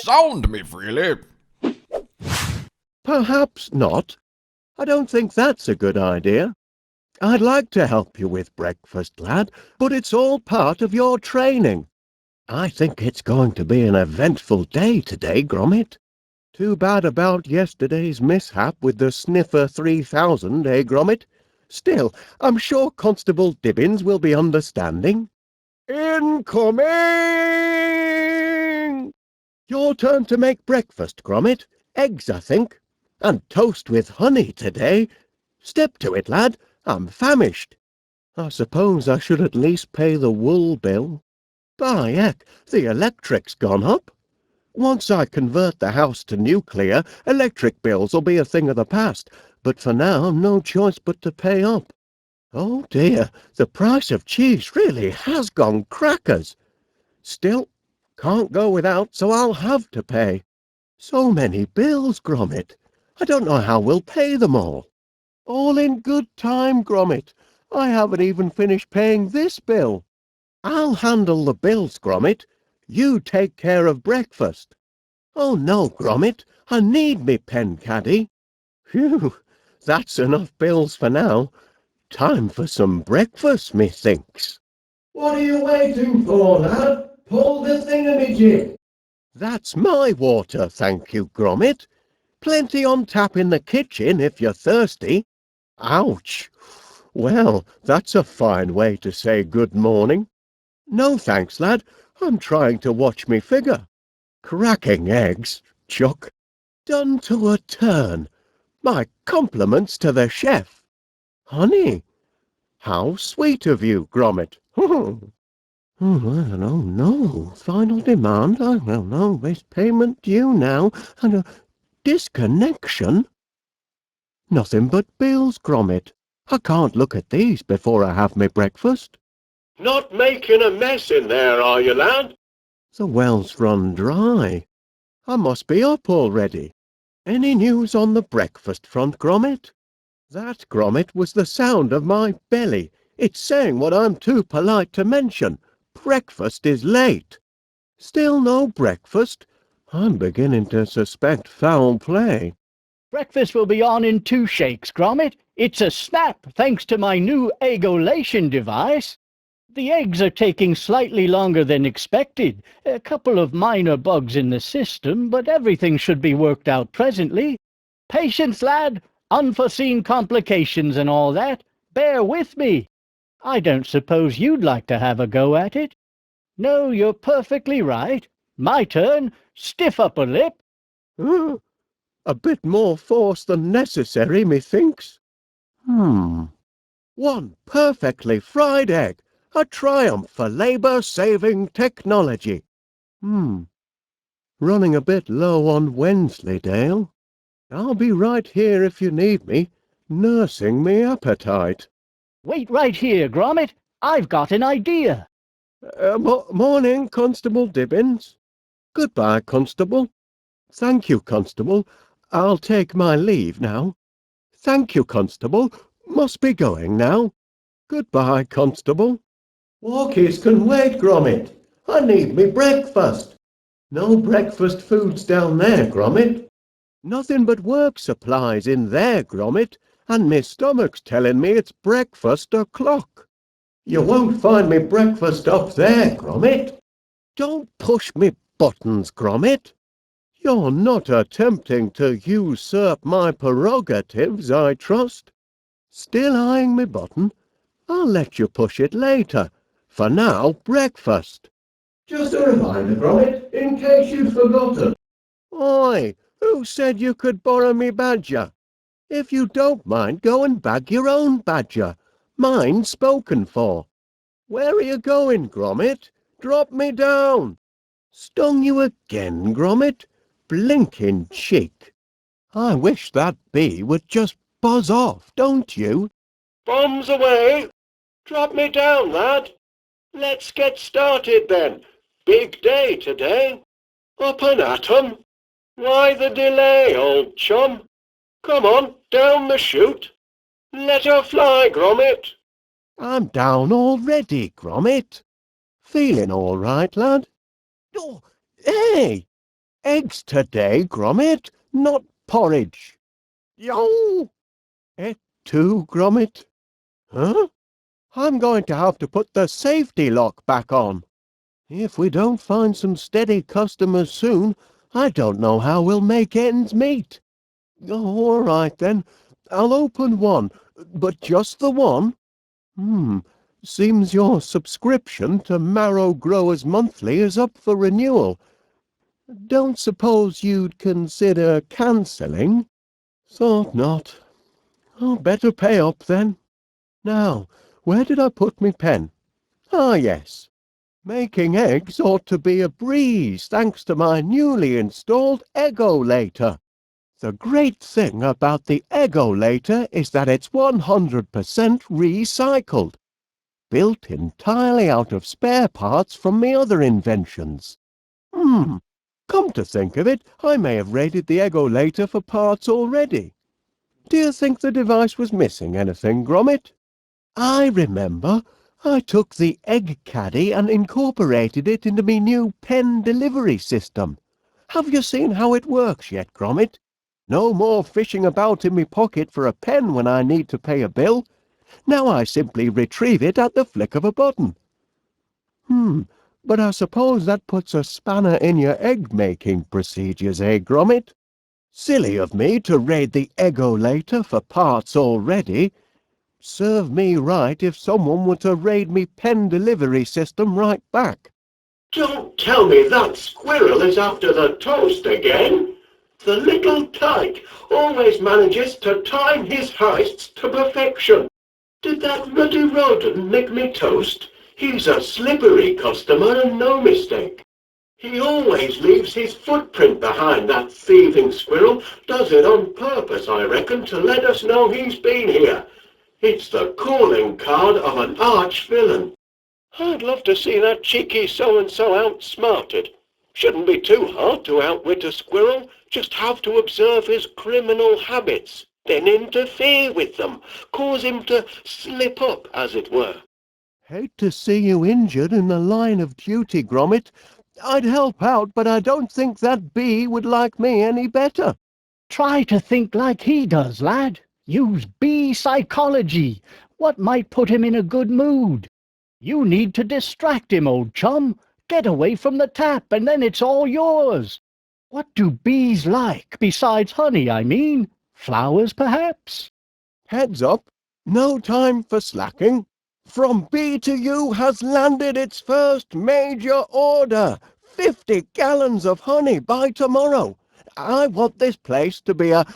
SoundMeFreely. Perhaps not. I don't think that's a good idea. I'd like to help you with breakfast, lad, but it's all part of your training. I think it's going to be an eventful day today, Gromit. Too bad about yesterday's mishap with the Sniffer 3000, eh, Gromit? Still, I'm sure Constable Dibbins will be understanding. Incoming! Your turn to make breakfast, Gromit. Eggs, I think. And toast with honey today. Step to it, lad. I'm famished. I suppose I should at least pay the wool bill. By heck, the electric's gone up. Once I convert the house to nuclear, electric bills'll be a thing of the past, but for now no choice but to pay up. Oh dear, the price of cheese really has gone crackers. Still, can't go without, so I'll have to pay. So many bills, Gromit. I don't know how we'll pay them all. All in good time, Gromit. I haven't even finished paying this bill. I'll handle the bills, Gromit. You take care of breakfast. Oh no, Gromit, I need me pen caddy. Phew, that's enough bills for now. Time for some breakfast, methinks. What are you waiting for, lad? Pull the thingamajig. That's my water, thank you, Gromit. Plenty on tap in the kitchen if you're thirsty. Ouch! Well, that's a fine way to say good morning. No thanks, lad. I'm trying to watch me figure. Cracking eggs, Chuck. Done to a turn. My compliments to the chef. Honey, how sweet of you, Gromit. No. Final demand. I don't know. This payment due now. And a disconnection. Nothing but bills, Gromit. I can't look at these before I have my breakfast. Not making a mess in there, are you, lad? The well's run dry. I must be up already. Any news on the breakfast front, Gromit? That, Gromit, was the sound of my belly. It's saying what I'm too polite to mention. Breakfast is late. Still no breakfast? I'm beginning to suspect foul play. Breakfast will be on in 2 shakes, Gromit. It's a snap, thanks to my new eggolation device. The eggs are taking slightly longer than expected. A couple of minor bugs in the system, but everything should be worked out presently. Patience, lad. Unforeseen complications and all that. Bear with me. I don't suppose you'd like to have a go at it? No, you're perfectly right. My turn. Stiff upper lip. A bit more force than necessary, methinks. One perfectly fried egg. A triumph for labour-saving technology. Running a bit low on Wensleydale. I'll be right here if you need me, nursing me appetite. Wait right here, Gromit. I've got an idea. Morning, Constable Dibbins. Goodbye, Constable. Thank you, Constable. I'll take my leave now. Thank you, Constable. Must be going now. Goodbye, Constable. Walkies can wait, Gromit. I need me breakfast. No breakfast foods down there, Gromit. Nothing but work supplies in there, Gromit, and me stomach's telling me it's breakfast o'clock. You won't find me breakfast up there, Gromit. Don't push me buttons, Gromit. You're not attempting to usurp my prerogatives, I trust. Still eyeing me button? I'll let you push it later. For now, breakfast. Just a reminder, Gromit, in case you've forgotten. Oi, who said you could borrow me badger? If you don't mind, go and bag your own badger. Mine's spoken for. Where are you going, Gromit? Drop me down. Stung you again, Gromit? Blinking cheek. I wish that bee would just buzz off, don't you? Bombs away. Drop me down, lad. Let's get started then. Big day today. Up and at 'em. Why the delay, old chum? Come on, down the chute. Let her fly, Gromit. I'm down already, Gromit. Feeling all right, lad? Oh, hey! Eggs today, Gromit, not porridge. Yo! Et tu, Gromit? Huh? I'm going to have to put the safety lock back on. If we don't find some steady customers soon, I don't know how we'll make ends meet. Oh, all right then. I'll open one, but just the one? Seems your subscription to Marrow Growers Monthly is up for renewal. Don't suppose you'd consider cancelling? Thought not. Oh, better pay up then. Now, where did I put me pen? Ah, yes. Making eggs ought to be a breeze thanks to my newly installed Eggolator. The great thing about the Eggolator is that it's 100% recycled, built entirely out of spare parts from me other inventions. Come to think of it, I may have raided the Eggolator for parts already. Do you think the device was missing anything, Gromit? I remember. I took the egg caddy and incorporated it into me new pen delivery system. Have you seen how it works yet, Gromit? No more fishing about in me pocket for a pen when I need to pay a bill. Now I simply retrieve it at the flick of a button. But I suppose that puts a spanner in your egg-making procedures, eh, Gromit? Silly of me to raid the Eggolator for parts already. Serve me right if someone were to raid me pen delivery system right back. Don't tell me that squirrel is after the toast again. The little tyke always manages to time his heists to perfection. Did that ruddy rodent nick me toast? He's a slippery customer and no mistake. He always leaves his footprint behind, that thieving squirrel. Does it on purpose, I reckon, to let us know he's been here. It's the calling card of an arch-villain. I'd love to see that cheeky so-and-so outsmarted. Shouldn't be too hard to outwit a squirrel. Just have to observe his criminal habits, then interfere with them, cause him to slip up, as it were. Hate to see you injured in the line of duty, Gromit. I'd help out, but I don't think that bee would like me any better. Try to think like he does, lad. Use bee psychology. What might put him in a good mood? You need to distract him, old chum. Get away from the tap, and then it's all yours. What do bees like, besides honey, I mean? Flowers, perhaps? Heads up, no time for slacking. From B to U has landed its first major order. 50 gallons of honey by tomorrow. I want this place to be a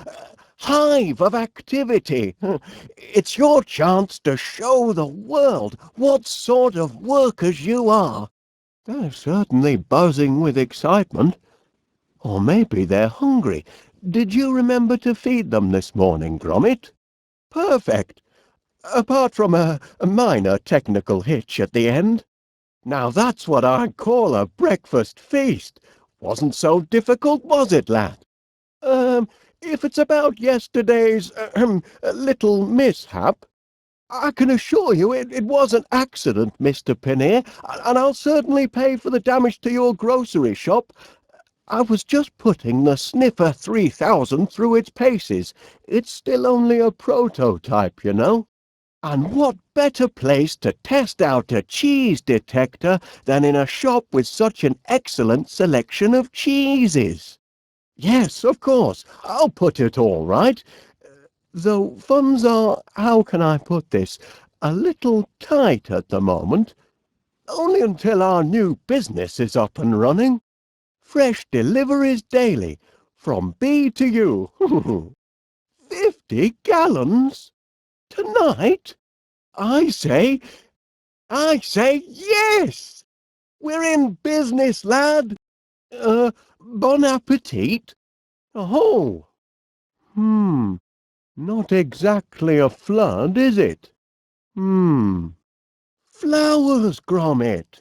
hive of activity. It's your chance to show the world what sort of workers you are. They're certainly buzzing with excitement. Or maybe they're hungry. Did you remember to feed them this morning, Gromit? Perfect. Apart from a minor technical hitch at the end. Now that's what I call a breakfast feast. Wasn't so difficult, was it, lad? If it's about yesterday's little mishap, I can assure you it was an accident, Mr. Pinnear, and I'll certainly pay for the damage to your grocery shop. I was just putting the Sniffer 3000 through its paces. It's still only a prototype, you know. And what better place to test out a cheese detector than in a shop with such an excellent selection of cheeses? Yes, of course, I'll put it all right. Though funds are, how can I put this, a little tight at the moment. Only until our new business is up and running. Fresh deliveries daily, from B to U. 50 gallons? Tonight? I say yes! We're in business, lad. Bon appetit. Oh, not exactly a flood, is it? Flowers, Gromit.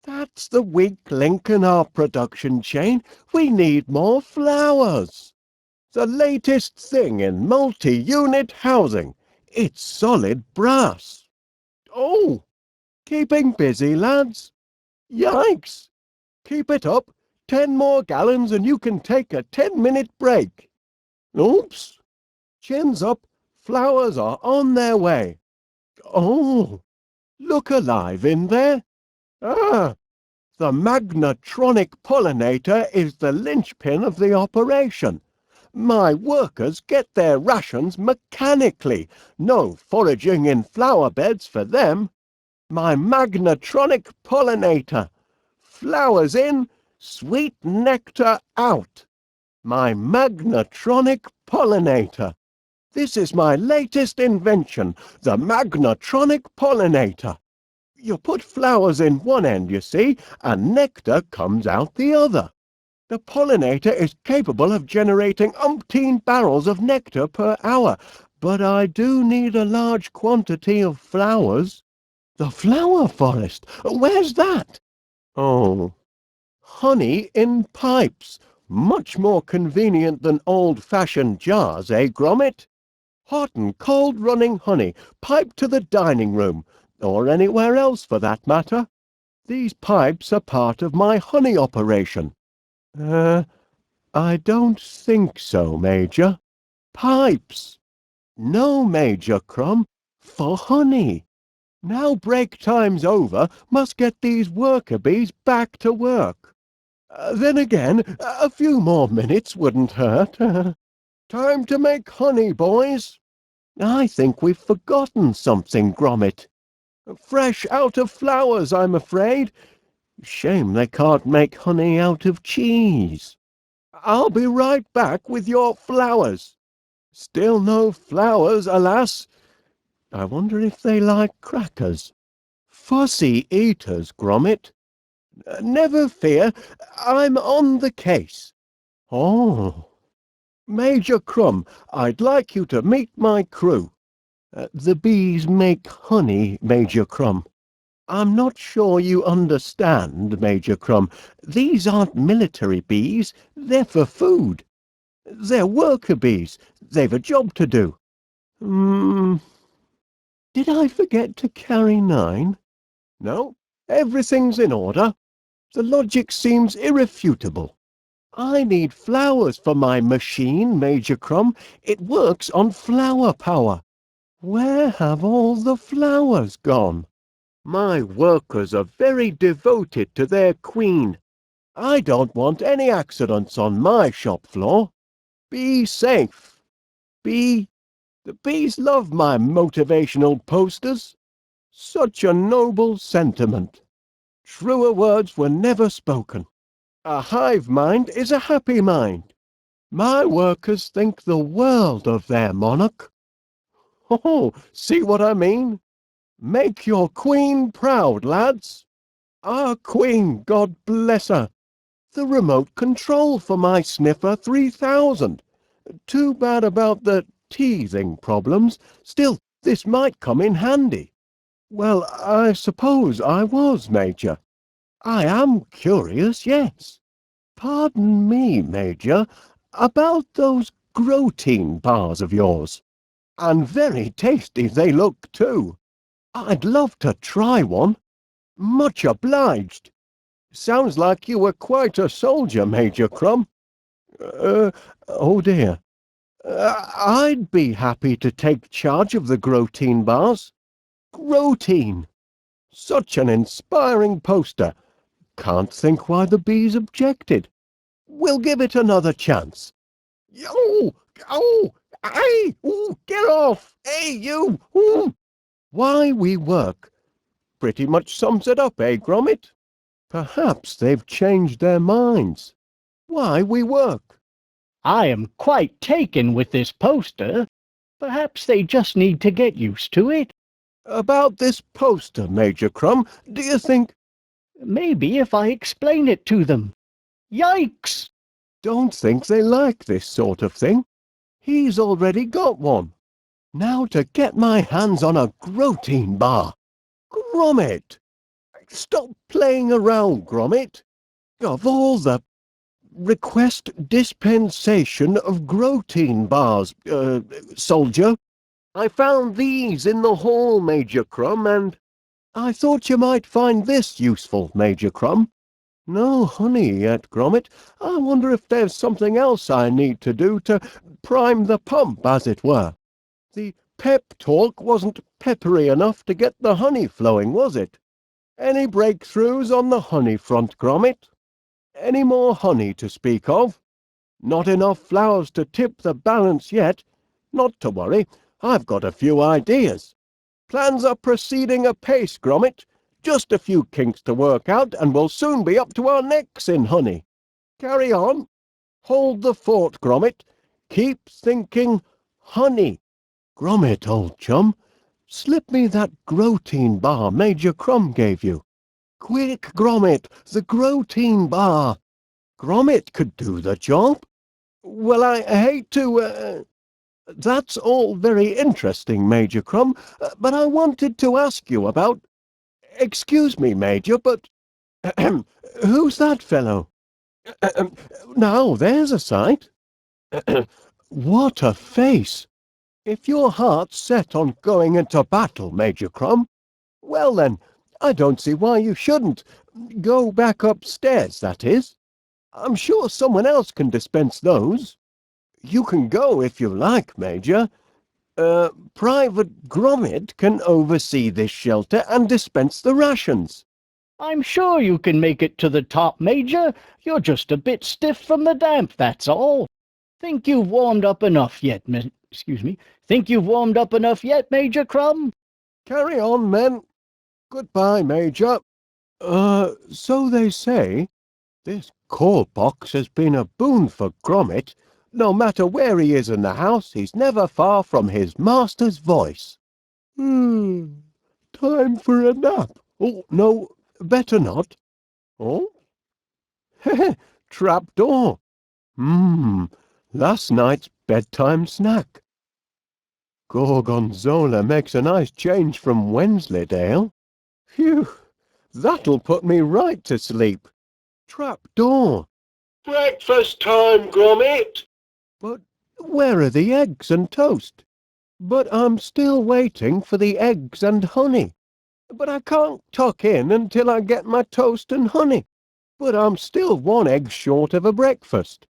That's the weak link in our production chain. We need more flowers. The latest thing in multi-unit housing. It's solid brass. Oh, keeping busy, lads. Yikes! Keep it up. 10 more gallons and you can take a 10-minute break. Oops. Chins up. Flowers are on their way. Oh, look alive in there. Ah, the magnetronic pollinator is the linchpin of the operation. My workers get their rations mechanically. No foraging in flower beds for them. My magnetronic pollinator. Flowers in, sweet nectar out. My magnetronic pollinator. This is my latest invention, the magnetronic pollinator. You put flowers in one end, you see, and nectar comes out the other. The pollinator is capable of generating umpteen barrels of nectar per hour, but I do need a large quantity of flowers. The flower forest, where's that? Oh, honey in pipes. Much more convenient than old-fashioned jars, eh, Gromit? Hot and cold running honey, piped to the dining room, or anywhere else for that matter. These pipes are part of my honey operation. I don't think so, Major. Pipes. No, Major Crumb, for honey. Now break time's over, must get these worker bees back to work. Then again, a few more minutes wouldn't hurt. Time to make honey, boys. I think we've forgotten something, Gromit. Fresh out of flowers, I'm afraid. Shame they can't make honey out of cheese. I'll be right back with your flowers. Still no flowers, alas. I wonder if they like crackers. Fussy eaters, Gromit. Never fear, I'm on the case. Oh, Major Crumb, I'd like you to meet my crew. The bees make honey, Major Crumb. I'm not sure you understand, Major Crumb. These aren't military bees. They're for food. They're worker bees. They've a job to do. Did I forget to carry 9? No, everything's in order. The logic seems irrefutable. I need flowers for my machine, Major Crumb. It works on flower power. Where have all the flowers gone? My workers are very devoted to their queen. I don't want any accidents on my shop floor. Be safe. The bees love my motivational posters. Such a noble sentiment. Truer words were never spoken. A hive mind is a happy mind. My workers think the world of their monarch. Oh, see what I mean? Make your queen proud, lads. Our queen, God bless her. The remote control for my Sniffer 3000. Too bad about the teething problems. Still, this might come in handy. Well, I suppose I was, Major. I am curious, yes. Pardon me, Major, about those Grotine bars of yours. And very tasty they look, too. I'd love to try one. Much obliged. Sounds like you were quite a soldier, Major Crumb. Oh dear. I'd be happy to take charge of the Grotine bars. Grotine! Such an inspiring poster. Can't think why the bees objected. We'll give it another chance. Oh, hey, get off! Hey, you! Ooh. Why we work pretty much sums it up, eh, Gromit? Perhaps they've changed their minds. Why we work? I am quite taken with this poster. Perhaps they just need to get used to it. About this poster, Major Crumb, do you think... Maybe if I explain it to them. Yikes! Don't think they like this sort of thing. He's already got one. Now to get my hands on a Grotine bar. Gromit! Stop playing around, Gromit. Of all the... Request dispensation of Grotine bars, soldier. I found these in the hall, Major Crumb, and I thought you might find this useful, Major Crumb. No honey yet, Gromit. I wonder if there's something else I need to do to prime the pump, as it were. The pep talk wasn't peppery enough to get the honey flowing, was it? Any breakthroughs on the honey front, Gromit? Any more honey to speak of? Not enough flowers to tip the balance yet. Not to worry, I've got a few ideas. Plans are proceeding apace, Gromit. Just a few kinks to work out, and we'll soon be up to our necks in honey. Carry on. Hold the fort, Gromit. Keep thinking honey. Gromit, old chum, slip me that Grotein bar Major Crumb gave you. Quick, Gromit, the Grotein bar. Gromit could do the job. Well, I hate to, That's all very interesting, Major Crumb, but I wanted to ask you about... Excuse me, Major, but... Who's that fellow? Now, there's a sight. What a face! If your heart's set on going into battle, Major Crumb, well then, I don't see why you shouldn't. Go back upstairs, that is. I'm sure someone else can dispense those. You can go if you like, Major. Private Gromit can oversee this shelter and dispense the rations. I'm sure you can make it to the top, Major. You're just a bit stiff from the damp, that's all. Think you've warmed up enough yet, Think you've warmed up enough yet, Major Crumb? Carry on, men. Goodbye, Major. So they say. This call box has been a boon for Gromit. No matter where he is in the house, he's never far from his master's voice. Time for a nap. Oh, no, better not. Oh? Trap door. Last night's bedtime snack. Gorgonzola makes a nice change from Wensleydale. Phew, that'll put me right to sleep. Trap door. Breakfast time, Gromit. But where are the eggs and toast? But I'm still waiting for the eggs and honey. But I can't tuck in until I get my toast and honey. But I'm still one egg short of a breakfast.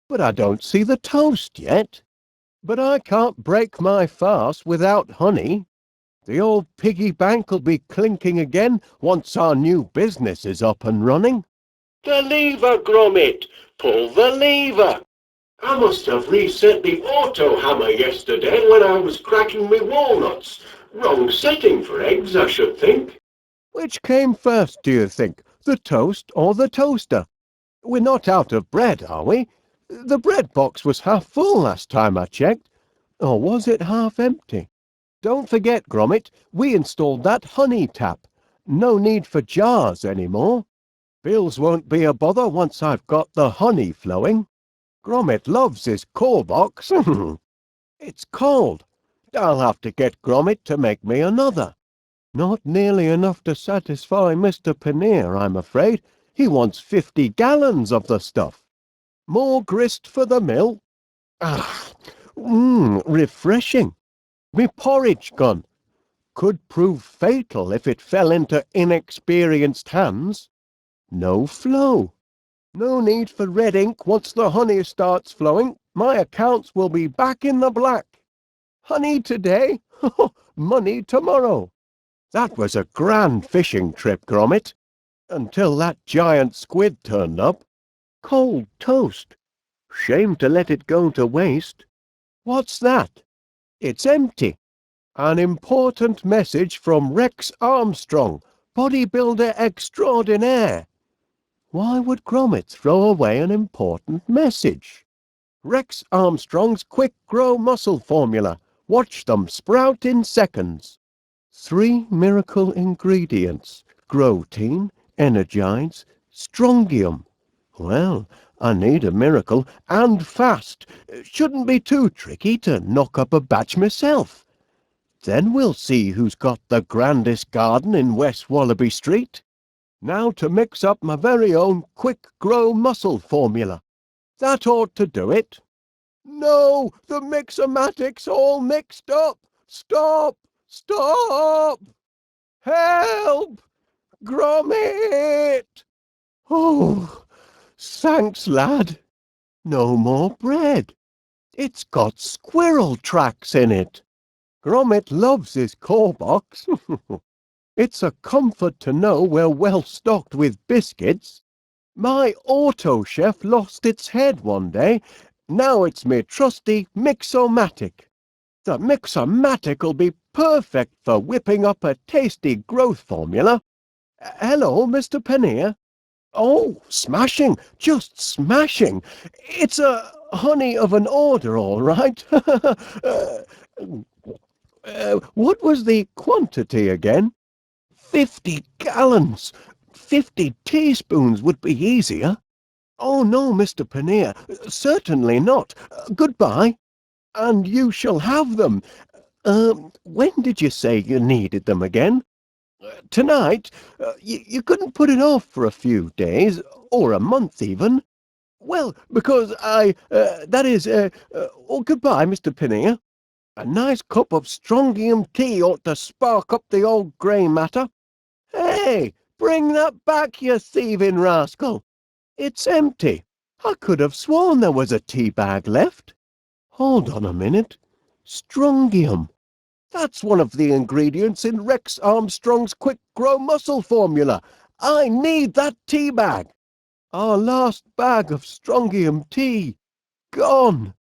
But I don't see the toast yet. But I can't break my fast without honey. The old piggy bank'll be clinking again once our new business is up and running. The lever, Gromit. Pull the lever. I must have reset the auto hammer yesterday when I was cracking me walnuts. Wrong setting for eggs, I should think. Which came first, do you think, the toast or the toaster? We're not out of bread, are we? The bread box was half full last time I checked. Or was it half empty? Don't forget, Gromit, we installed that honey tap. No need for jars anymore. Bills won't be a bother once I've got the honey flowing. Gromit loves his call box. It's cold. I'll have to get Gromit to make me another. Not nearly enough to satisfy Mr. Paneer, I'm afraid. He wants 50 gallons of the stuff. More grist for the mill. Refreshing. Me porridge gone. Could prove fatal if it fell into inexperienced hands. No flow. No need for red ink once the honey starts flowing. My accounts will be back in the black. Honey today, money tomorrow. That was a grand fishing trip, Gromit. Until that giant squid turned up. Cold toast. Shame to let it go to waste. What's that? It's empty. An important message from Rex Armstrong, bodybuilder extraordinaire. Why would Gromit throw away an important message? Rex Armstrong's Quick Grow Muscle Formula. Watch them sprout in seconds. 3 miracle ingredients. Grotein, Energize, Strongium. Well, I need a miracle, and fast. Shouldn't be too tricky to knock up a batch myself. Then we'll see who's got the grandest garden in West Wallaby Street. Now to mix up my very own Quick Grow Muscle Formula. That ought to do it. No, the Mixomatic's all mixed up. Stop! Stop! Help! Gromit! Oh, thanks, lad. No more bread. It's got squirrel tracks in it. Gromit loves his core box. It's a comfort to know we're well stocked with biscuits. My auto chef lost its head one day. Now it's me trusty Mixomatic. The Mixomatic'll be perfect for whipping up a tasty growth formula. Hello, Mr. Pannier. Oh, smashing, just smashing. It's a honey of an order, all right. What was the quantity again? 50 gallons. 50 teaspoons would be easier. Oh, no, Mr. Pannier, certainly not. Goodbye. And you shall have them. When did you say you needed them again? Tonight? You couldn't put it off for a few days, or a month even. Well, because goodbye, Mr. Pannier. A nice cup of strontium tea ought to spark up the old grey matter. Hey, bring that back, you thieving rascal. It's empty. I could have sworn there was a tea bag left. Hold on a minute. Strontium. That's one of the ingredients in Rex Armstrong's Quick Grow Muscle formula. I need that tea bag. Our last bag of strontium tea. Gone.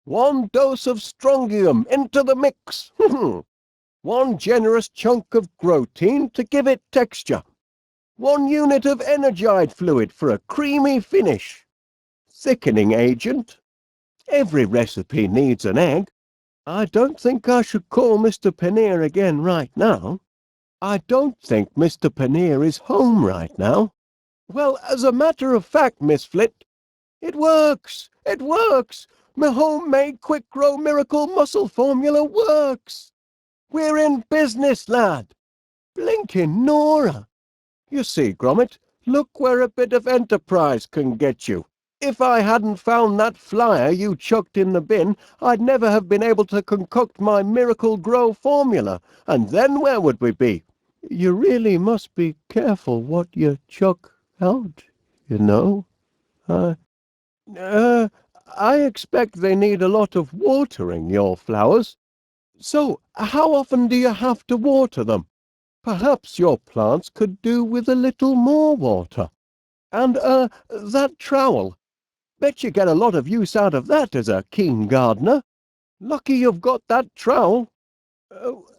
One dose of strontium into the mix. One generous chunk of protein to give it texture. 1 unit of energite fluid for a creamy finish. Thickening agent. Every recipe needs an egg. I don't think I should call Mr. Pannier again right now. I don't think Mr. Pannier is home right now. Well, as a matter of fact, Miss Flit, it works! It works! My homemade Quick Grow Miracle Muscle Formula works! We're in business, lad! Blinkin' Nora! You see, Gromit, look where a bit of enterprise can get you. If I hadn't found that flyer you chucked in the bin, I'd never have been able to concoct my Miracle Grow formula, and then where would we be? You really must be careful what you chuck out, you know. I expect they need a lot of watering, your flowers. So, how often do you have to water them? Perhaps your plants could do with a little more water. And, that trowel. Bet you get a lot of use out of that as a keen gardener. Lucky you've got that trowel.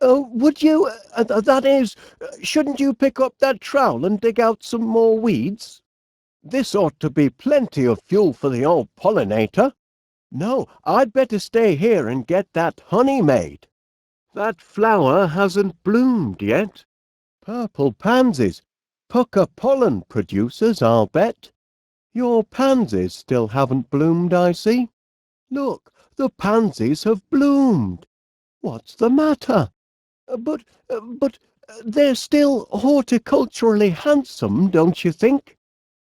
Would you, that is, shouldn't you pick up that trowel and dig out some more weeds? This ought to be plenty of fuel for the old pollinator. No, I'd better stay here and get that honey made. That flower hasn't bloomed yet. Purple pansies, pucker pollen producers, I'll bet. Your pansies still haven't bloomed, I see. Look, the pansies have bloomed. What's the matter? But they're still horticulturally handsome, don't you think?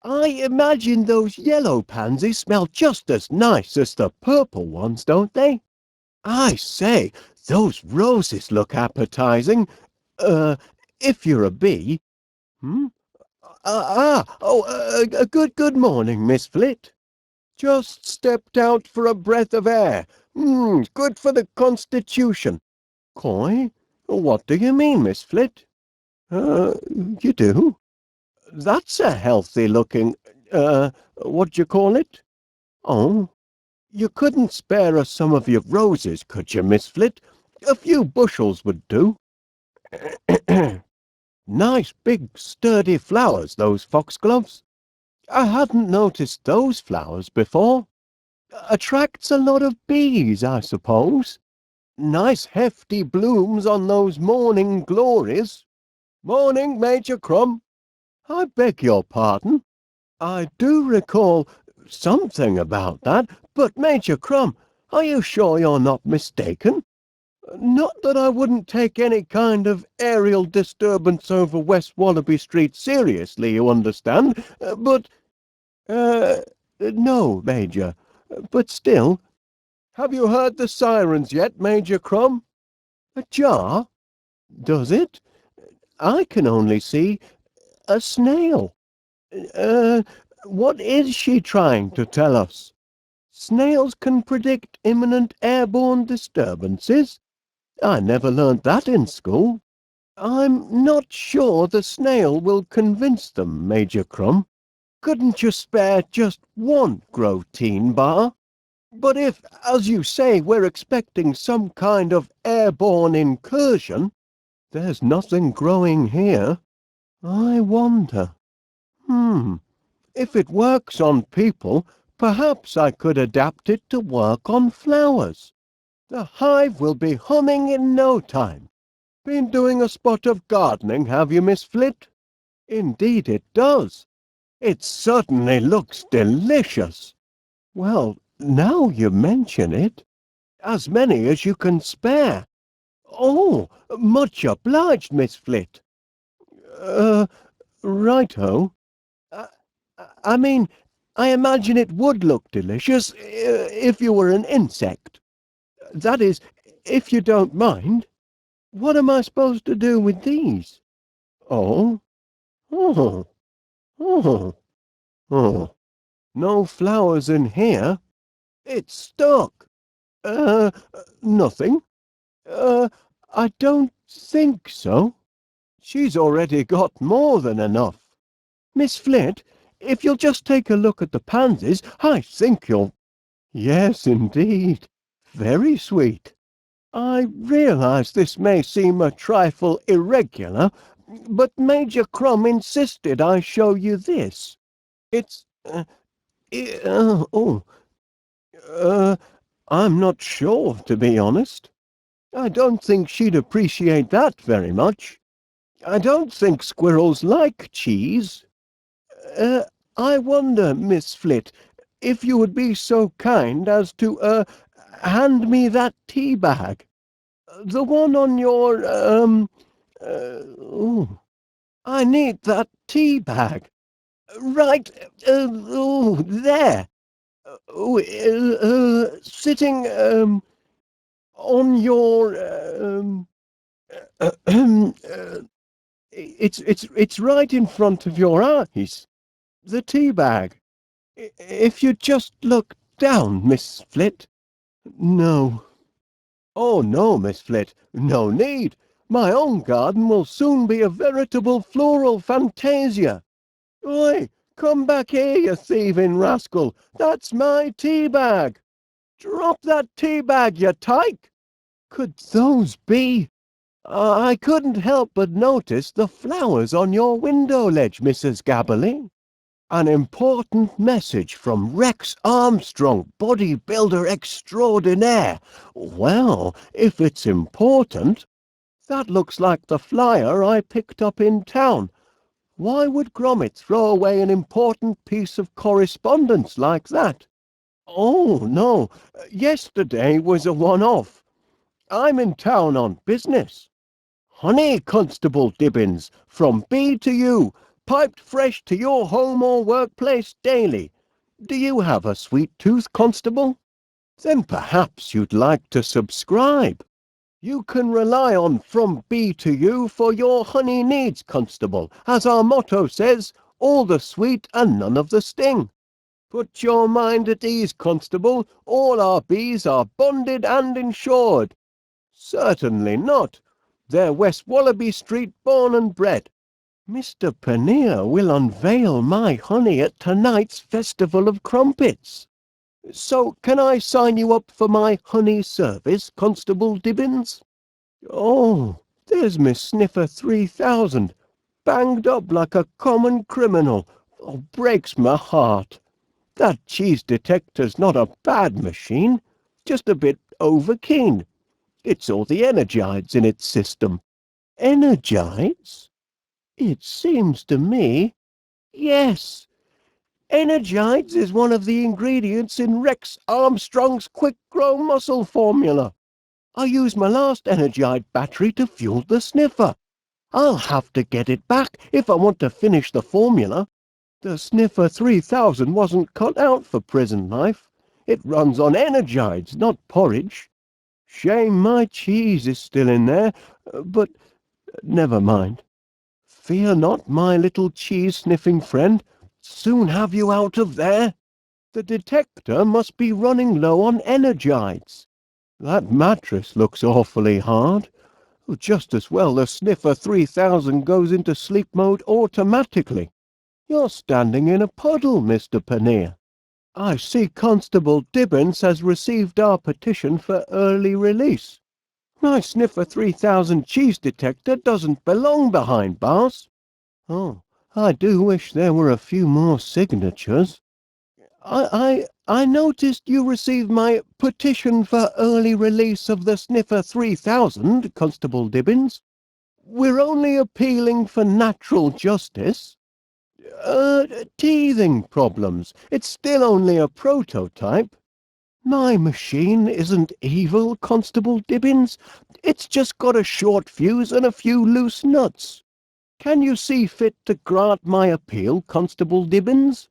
I imagine those yellow pansies smell just as nice as the purple ones, don't they? I say, those roses look appetizing. If you're a bee. Hmm? Good morning, Miss Flit. Just stepped out for a breath of air. Good for the constitution. Coy? What do you mean, Miss Flit? You do? That's a healthy-looking, what do you call it? Oh, you couldn't spare us some of your roses, could you, Miss Flit? A few bushels would do. Nice big sturdy flowers, those foxgloves. I hadn't noticed those flowers before. Attracts a lot of bees, I suppose. Nice hefty blooms on those morning glories. Morning, Major Crumb. I beg your pardon. I do recall something about that, but Major Crumb, are you sure you're not mistaken? Not that I wouldn't take any kind of aerial disturbance over West Wallaby Street seriously, you understand, but, no, Major, but still. Have you heard the sirens yet, Major Crumb? A jar? Does it? I can only see a snail. Uh, what is she trying to tell us? Snails can predict imminent airborne disturbances? I never learnt that in school. I'm not sure the snail will convince them, Major Crumb. Couldn't you spare just one protein bar? But if, as you say, we're expecting some kind of airborne incursion, there's nothing growing here. I wonder. If it works on people, perhaps I could adapt it to work on flowers. The hive will be humming in no time. Been doing a spot of gardening, have you, Miss Flit? Indeed it does. It certainly looks delicious. Well, now you mention it, as many as you can spare. Oh, much obliged, Miss Flit. Righto. Uh, I mean, I imagine it would look delicious if you were an insect. That is, if you don't mind. What am I supposed to do with these? Oh, oh, oh, oh. No flowers in here. It's stuck. Uh, nothing. I don't think so. She's already got more than enough. Miss Flit, if you'll just take a look at the pansies, I think you'll... Yes, indeed. Very sweet. I realise this may seem a trifle irregular, but Major Crumb insisted I show you this. It's... I'm not sure, to be honest. I don't think she'd appreciate that very much. I don't think squirrels like cheese. Uh, I wonder, Miss Flit, if you would be so kind as to, hand me that tea bag. The one on your, I need that tea bag. Right, there. Sitting, on your, it's right in front of your eyes. The tea bag. If you just look down, Miss Flit. No. Oh, no, Miss Flit, no need. My own garden will soon be a veritable floral fantasia. Oi, come back here, you thieving rascal. That's my tea bag. Drop that tea bag, you tyke. Could those be? I couldn't help but notice the flowers on your window ledge, Mrs. Gabberly. An important message from Rex Armstrong, bodybuilder extraordinaire. Well, if it's important, that looks like the flyer I picked up in town. Why would Gromit throw away an important piece of correspondence like that? Oh, no, yesterday was a one-off. I'm in town on business. Honey, Constable Dibbins, from B to U, piped fresh to your home or workplace daily. Do you have a sweet tooth, Constable? Then perhaps you'd like to subscribe. You can rely on From B to U for your honey needs, Constable. As our motto says, all the sweet and none of the sting. Put your mind at ease, Constable. All our bees are bonded and insured. Certainly not. They're West Wallaby Street born and bred. Mr. Paneer will unveil my honey at tonight's Festival of Crumpets. So can I sign you up for my honey service, Constable Dibbins? Oh, there's Miss Sniffer 3000, banged up like a common criminal. Oh, breaks my heart. That cheese detector's not a bad machine, just a bit overkeen. It's all the energides in its system. Energides? It seems to me... Yes, energides is one of the ingredients in Rex Armstrong's quick-grow muscle formula. I used my last energide battery to fuel the sniffer. I'll have to get it back if I want to finish the formula. The Sniffer 3000 wasn't cut out for prison life. It runs on energides, not porridge. Shame my cheese is still in there, but never mind. Fear not, my little cheese-sniffing friend. soon have you out of there. The detector must be running low on energites. That mattress looks awfully hard. Just as well the Sniffer 3000 goes into sleep mode automatically. You're standing in a puddle, Mr. Paneer. I see Constable Dibbins has received our petition for early release. My Sniffer 3000 cheese detector doesn't belong behind bars. Oh, I do wish there were a few more signatures. I noticed you received my petition for early release of the Sniffer 3000, Constable Dibbins. We're only appealing for natural justice. Teething problems. It's still only a prototype. My machine isn't evil, Constable Dibbins. It's just got a short fuse and a few loose nuts. Can you see fit to grant my appeal, Constable Dibbins?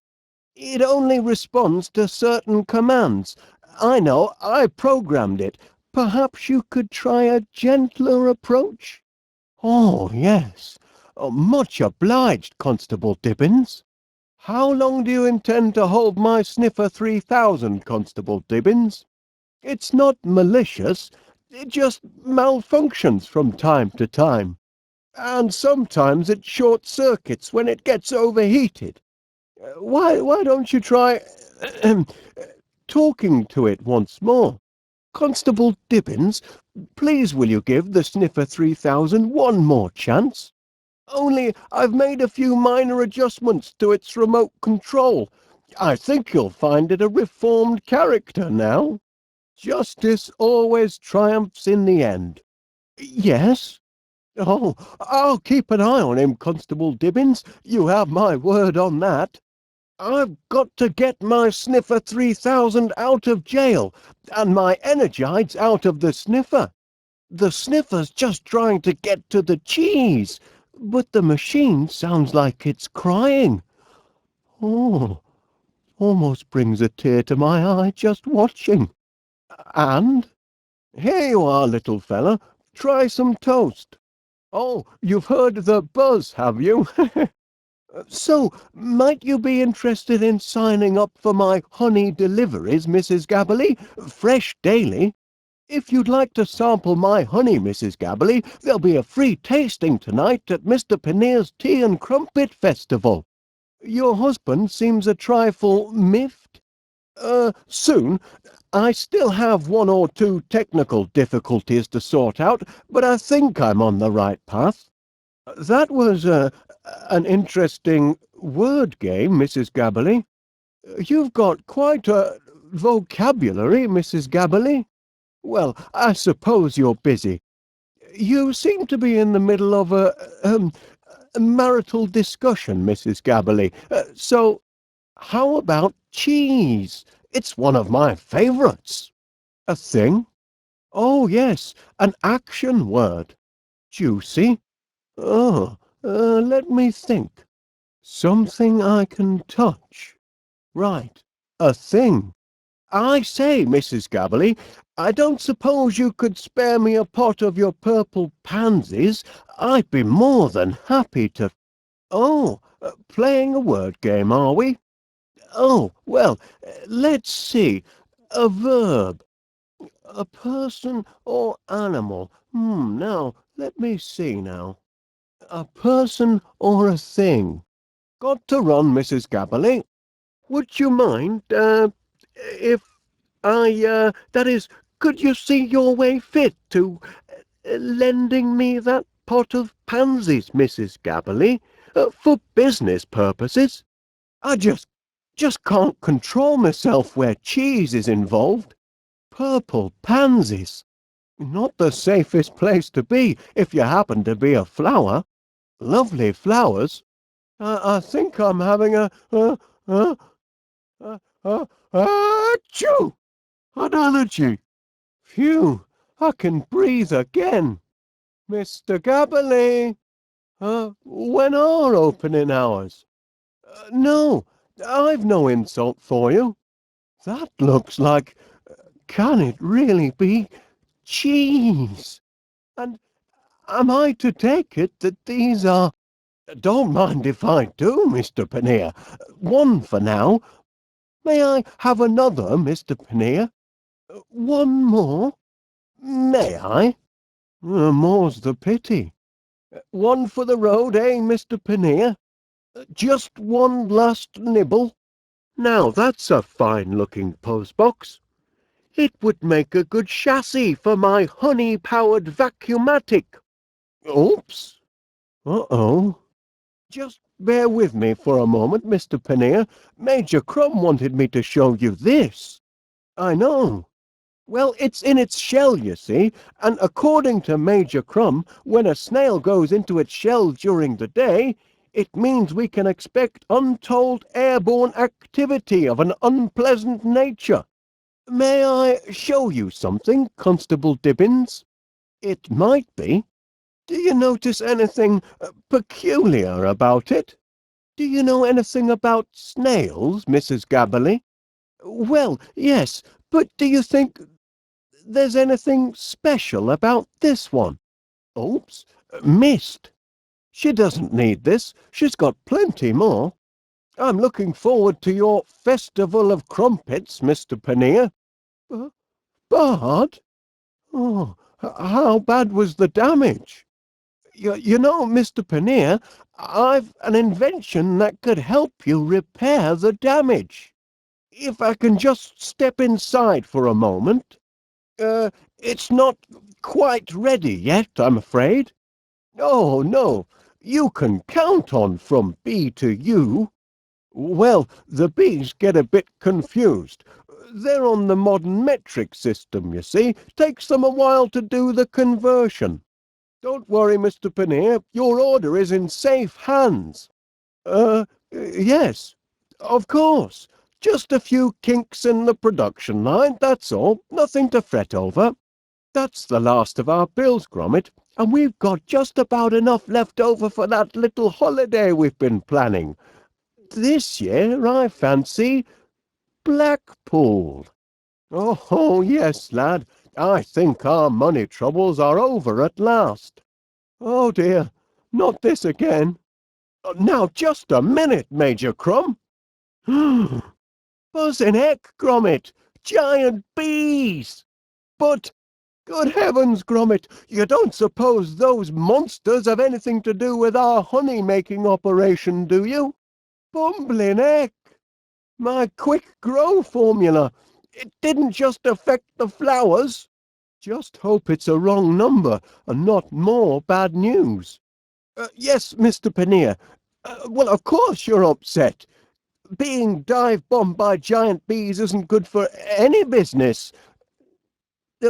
It only responds to certain commands. I know, I programmed it. Perhaps you could try a gentler approach? Oh, yes. Much obliged, Constable Dibbins. How long do you intend to hold my Sniffer 3000, Constable Dibbins? It's not malicious. It just malfunctions from time to time. And sometimes it short-circuits when it gets overheated. Why don't you try talking to it once more? Constable Dibbins, please will you give the Sniffer 3000 one more chance? Only I've made a few minor adjustments to its remote control. I think you'll find it a reformed character now. Justice always triumphs in the end. Yes? Oh, I'll keep an eye on him, Constable Dibbins. You have my word on that. I've got to get my Sniffer 3000 out of jail, and my Energides out of the Sniffer. The Sniffer's just trying to get to the cheese, but the machine sounds like it's crying. Oh, almost brings a tear to my eye just watching. And here you are, little fella. Try some toast. Oh, you've heard the buzz, have you? So, might you be interested in signing up for my honey deliveries, Mrs. Gabberly? Fresh daily. If you'd like to sample my honey, Mrs. Gabberly, there'll be a free tasting tonight at Mr. Paneer's Tea and Crumpet Festival. Your husband seems a trifle miffed. Soon. I still have one or two technical difficulties to sort out, but I think I'm on the right path. That was an interesting word game, Mrs. Gabberly. You've got quite a vocabulary, Mrs. Gabberly. Well, I suppose you're busy. You seem to be in the middle of a marital discussion, Mrs. Gabberly. So, how about cheese? It's one of my favourites. A thing? Oh, yes, an action word. Juicy? Oh, let me think. Something I can touch. Right, a thing. I say, Mrs. Gabberly, I don't suppose you could spare me a pot of your purple pansies. I'd be more than happy to... Oh, playing a word game, are we? Oh, well, let's see. A verb. A person or animal. Now, let me see now. A person or a thing. Got to run, Mrs. Gabberly. Would you mind, if that is, could you see your way fit to lending me that pot of pansies, Mrs. Gabberly, for business purposes? I just can't control myself where cheese is involved. Purple pansies. Not the safest place to be if you happen to be a flower. Lovely flowers. I think I'm having achoo! An allergy. Phew, I can breathe again. Mr. Gabberly, when are opening hours? No, I've no insult for you. That looks like, can it really be cheese? And am I to take it that these are Don't mind if I do, Mr. Pannier. One for now. May I have another, Mr. Pannier? One more? May I? More's the pity. One for the road, eh, Mr. Pannier? Just one last nibble. Now that's a fine-looking postbox. It would make a good chassis for my honey-powered vacuumatic. Oops. Uh-oh. Just bear with me for a moment, Mr. Pannier. Major Crumb wanted me to show you this. I know. Well, it's in its shell, you see, and according to Major Crumb, when a snail goes into its shell during the day, it means we can expect untold airborne activity of an unpleasant nature. May I show you something, Constable Dibbins? It might be. Do you notice anything peculiar about it? Do you know anything about snails, Mrs. Gabberly? Well, yes, but do you think there's anything special about this one? Oops, missed. She doesn't need this. She's got plenty more. I'm looking forward to your festival of crumpets, Mr. Pannier. Bad? Oh, how bad was the damage? You know, Mr. Pannier, I've an invention that could help you repair the damage. If I can just step inside for a moment. It's not quite ready yet, I'm afraid. Oh, no, you can count on from B to U. Well, the B's get a bit confused. They're on the modern metric system, you see. Takes them a while to do the conversion. Don't worry, Mr. Pannier. Your order is in safe hands. Yes, of course. Just a few kinks in the production line, that's all. Nothing to fret over. That's the last of our bills, Gromit, and we've got just about enough left over for that little holiday we've been planning. This year, I fancy, Blackpool. Oh, yes, lad. I think our money troubles are over at last. Oh, dear, not this again. Now, just a minute, Major Crumb. Buzzing heck, Gromit! Giant bees! But, good heavens, Gromit, you don't suppose those monsters have anything to do with our honey-making operation, do you? Bumbling heck! My quick grow formula! It didn't just affect the flowers. Just hope it's a wrong number and not more bad news. Yes, Mr. Pannier. Well, of course you're upset. Being dive-bombed by giant bees isn't good for any business.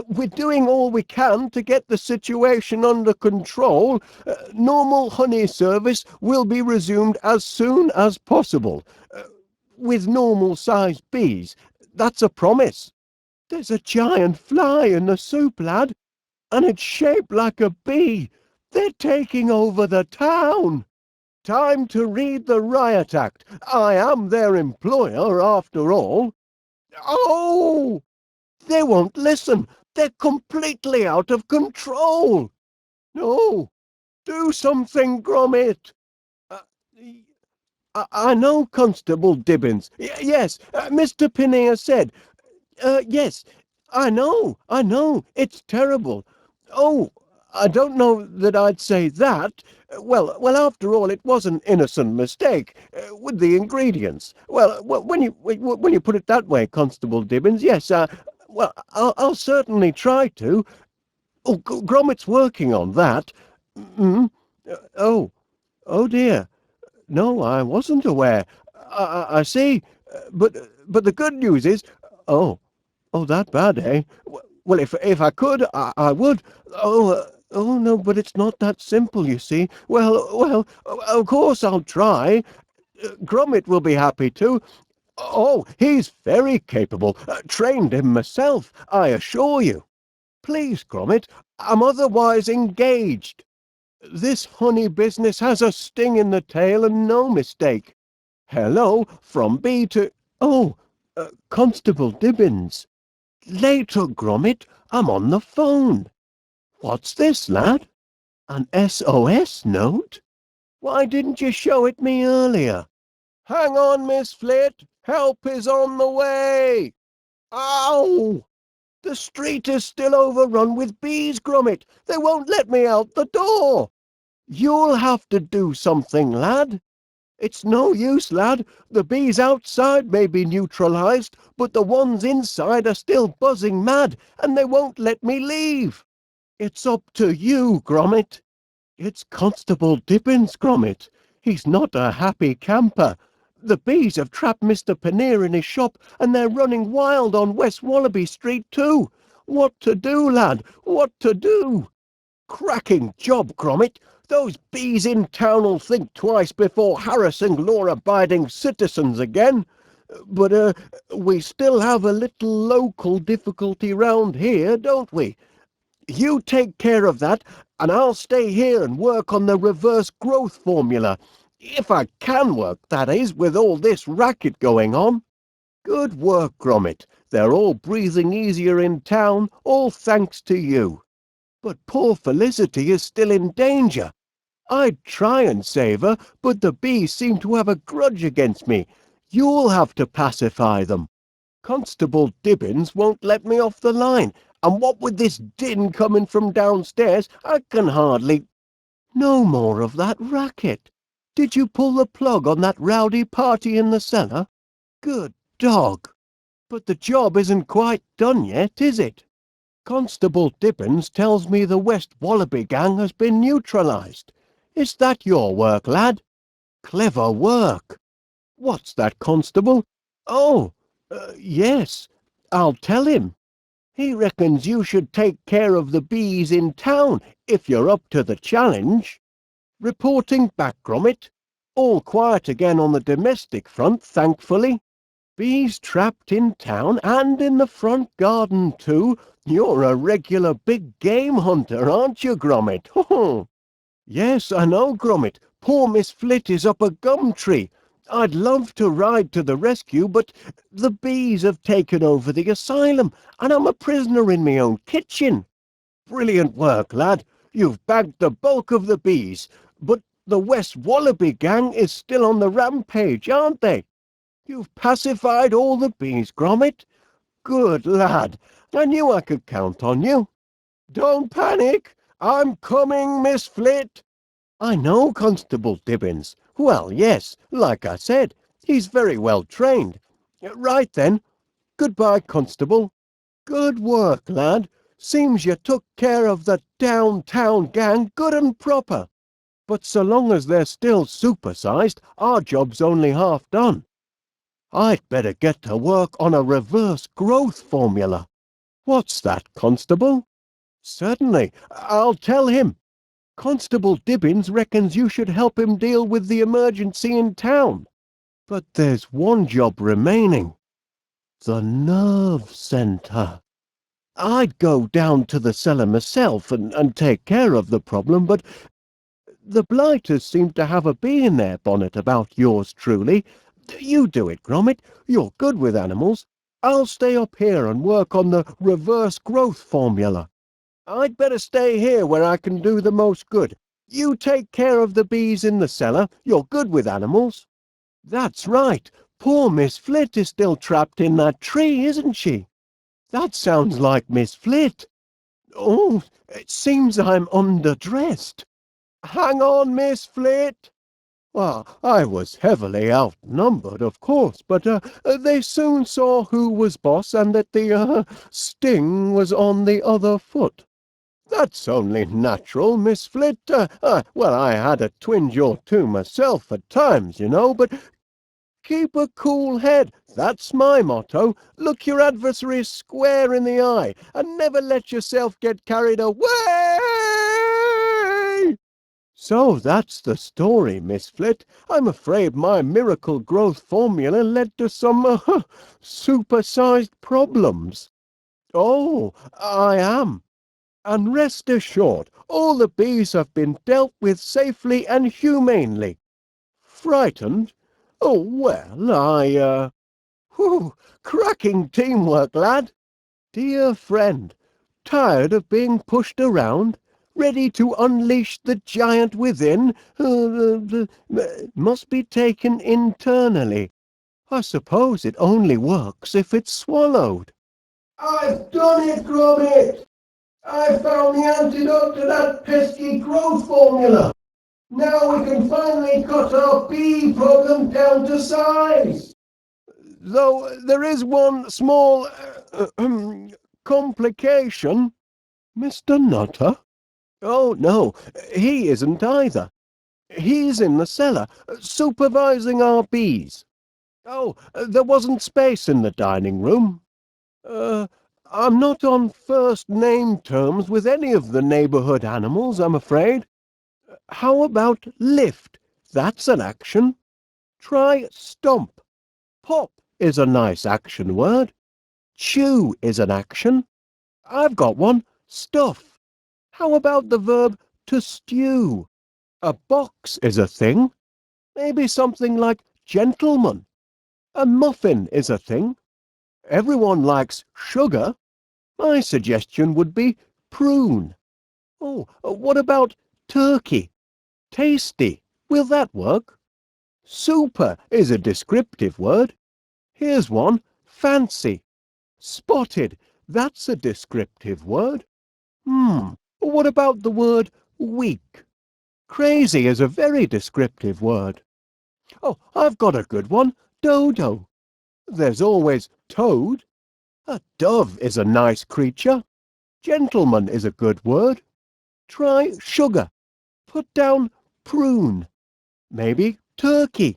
We're doing all we can to get the situation under control. Normal honey service will be resumed as soon as possible. With normal-sized bees. That's a promise. There's a giant fly in the soup, lad, and it's shaped like a bee. They're taking over the town. Time to read the Riot Act. I am their employer, after all. Oh! They won't listen. They're completely out of control. No, do something, Gromit. Uh, I know, Constable Dibbins. Yes, Mr. Pannier said. Yes, I know, it's terrible. Oh, I don't know that I'd say that. Well, after all, it was an innocent mistake with the ingredients. Well, when you put it that way, Constable Dibbins, yes. Well, I'll certainly try to. Oh, Gromit's working on that. Mm. Oh, oh dear. No, I wasn't aware. I see. But the good news is, oh. Oh, that bad, eh? Well, if I could, I would. Oh no, but it's not that simple, you see. Well, of course I'll try. Gromit will be happy to. Oh, he's very capable. Trained him myself, I assure you. Please, Gromit, I'm otherwise engaged. This honey business has a sting in the tail and no mistake. Hello, from B to... Oh, Constable Dibbins. Later, Gromit, I'm on the phone. What's this, lad? An SOS note? Why didn't you show it me earlier? Hang on, Miss Flit. Help is on the way. Ow! The street is still overrun with bees, Gromit. They won't let me out the door. You'll have to do something, lad. It's no use, lad. The bees outside may be neutralized, but the ones inside are still buzzing mad, and they won't let me leave. It's up to you, Gromit. It's Constable Dibbins, Gromit. He's not a happy camper. The bees have trapped Mr. Pannier in his shop, and they're running wild on West Wallaby Street too. What to do, lad? What to do? Cracking job, Gromit. Those bees in town'll think twice before harassing law-abiding citizens again. But we still have a little local difficulty round here, don't we? You take care of that, and I'll stay here and work on the reverse growth formula. If I can work, that is, with all this racket going on. Good work, Gromit. They're all breathing easier in town, all thanks to you. But poor Felicity is still in danger. I'd try and save her, but the bees seem to have a grudge against me. You'll have to pacify them. Constable Dibbins won't let me off the line, and what with this din coming from downstairs, I can hardly... No more of that racket. Did you pull the plug on that rowdy party in the cellar? Good dog. But the job isn't quite done yet, is it? Constable Dibbins tells me the West Wallaby gang has been neutralized. Is that your work, lad? Clever work. What's that, Constable? Oh, yes. I'll tell him. He reckons you should take care of the bees in town if you're up to the challenge. Reporting back, Gromit. All quiet again on the domestic front, thankfully. Bees trapped in town and in the front garden too. You're a regular big game hunter, aren't you, Gromit? Yes, I know, Gromit. Poor Miss Flit is up a gum tree. I'd love to ride to the rescue, but the bees have taken over the asylum, and I'm a prisoner in my own kitchen. Brilliant work, lad. You've bagged the bulk of the bees, but the West Wallaby gang is still on the rampage, aren't they? You've pacified all the bees, Gromit. Good lad. I knew I could count on you. Don't panic. I'm coming, Miss Flit. I know Constable Dibbins. Well, yes, like I said, he's very well trained. Right then. Goodbye, Constable. Good work, lad. Seems you took care of the downtown gang good and proper. But so long as they're still supersized, our job's only half done. I'd better get to work on a reverse growth formula. What's that, Constable? Certainly, I'll tell him. Constable Dibbins reckons you should help him deal with the emergency in town. But there's one job remaining. The nerve centre. I'd go down to the cellar myself and take care of the problem, but the blighters seem to have a bee in their bonnet about yours truly. You do it, Gromit. You're good with animals. I'll stay up here and work on the reverse growth formula. I'd better stay here where I can do the most good. You take care of the bees in the cellar. You're good with animals. That's right. Poor Miss Flit is still trapped in that tree, isn't she? That sounds like Miss Flit. Oh, it seems I'm underdressed. Hang on, Miss Flit. Well, I was heavily outnumbered, of course, but they soon saw who was boss and that the sting was on the other foot. That's only natural, Miss Flit. Well, I had a twinge or two myself at times, you know, but keep a cool head. That's my motto. Look your adversary square in the eye and never let yourself get carried away. So that's the story, Miss Flit. I'm afraid my miracle growth formula led to some supersized problems. Oh, I am. And rest assured, all the bees have been dealt with safely and humanely. Frightened? Oh, well, cracking teamwork, lad. Dear friend, tired of being pushed around? ready to unleash the giant within, must be taken internally. I suppose it only works if it's swallowed. I've done it, Gromit! I found the antidote to that pesky growth formula. Now we can finally cut our bee problem down to size. Though there is one small complication. Mr. Nutter? Oh, no, he isn't either. He's in the cellar, supervising our bees. Oh, there wasn't space in the dining room. I'm not on first name terms with any of the neighbourhood animals, I'm afraid. How about lift? That's an action. Try stomp. Pop is a nice action word. Chew is an action. I've got one. Stuff. How about the verb to stew? A box is a thing. Maybe something like gentleman. A muffin is a thing. Everyone likes sugar. My suggestion would be prune. Oh, what about turkey? Tasty. Will that work? Super is a descriptive word. Here's one. Fancy. Spotted. That's a descriptive word. What about the word weak? Crazy is a very descriptive word. Oh, I've got a good one. Dodo. There's always toad. A dove is a nice creature. Gentleman is a good word. Try sugar. Put down prune. Maybe turkey.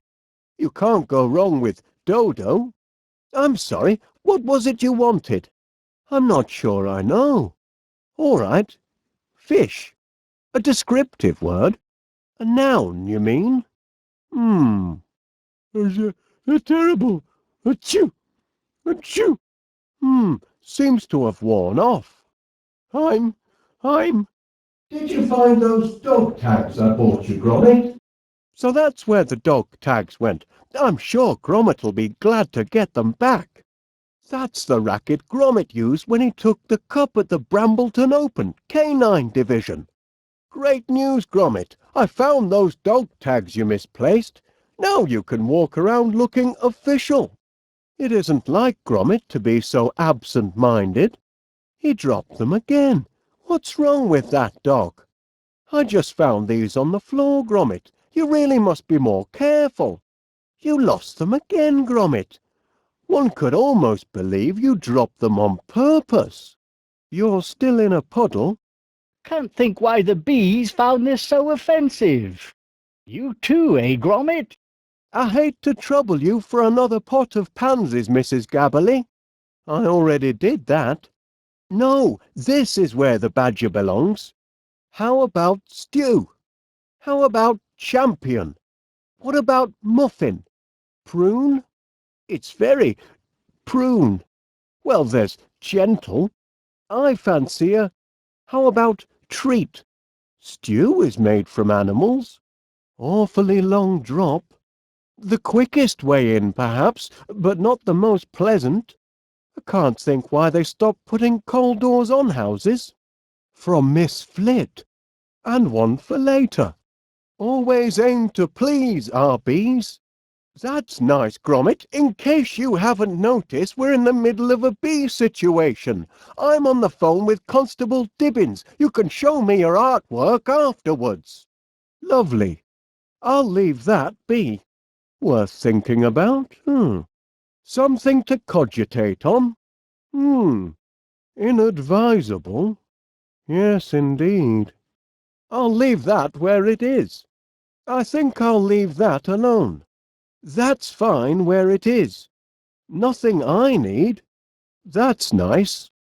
You can't go wrong with dodo. I'm sorry, what was it you wanted? I'm not sure I know. All right. Fish. A descriptive word. A noun, you mean? A terrible. Achoo! Achoo! Seems to have worn off. I'm... Did you find those dog tags I bought you, Gromit? So that's where the dog tags went. I'm sure Gromit'll be glad to get them back. That's the racket Gromit used when he took the cup at the Brambleton Open, Canine Division. Great news, Gromit. I found those dog tags you misplaced. Now you can walk around looking official. It isn't like Gromit to be so absent-minded. He dropped them again. What's wrong with that dog? I just found these on the floor, Gromit. You really must be more careful. You lost them again, Gromit. One could almost believe you dropped them on purpose. You're still in a puddle. Can't think why the bees found this so offensive. You too, eh, Gromit? I hate to trouble you for another pot of pansies, Mrs. Gabberly. I already did that. No, this is where the badger belongs. How about stew? How about champion? What about muffin? Prune? It's very prune. Well, there's gentle. I fancy a... How about treat? Stew is made from animals. Awfully long drop. The quickest way in, perhaps, but not the most pleasant. I can't think why they stopped putting coal doors on houses. From Miss Flit. And one for later. Always aim to please, our bees. That's nice, Gromit. In case you haven't noticed, we're in the middle of a bee situation. I'm on the phone with Constable Dibbins. You can show me your artwork afterwards. Lovely. I'll leave that be. Worth thinking about. Something to cogitate on. Inadvisable. Yes, indeed. I'll leave that where it is. I think I'll leave that alone. That's fine where it is. Nothing I need. That's nice.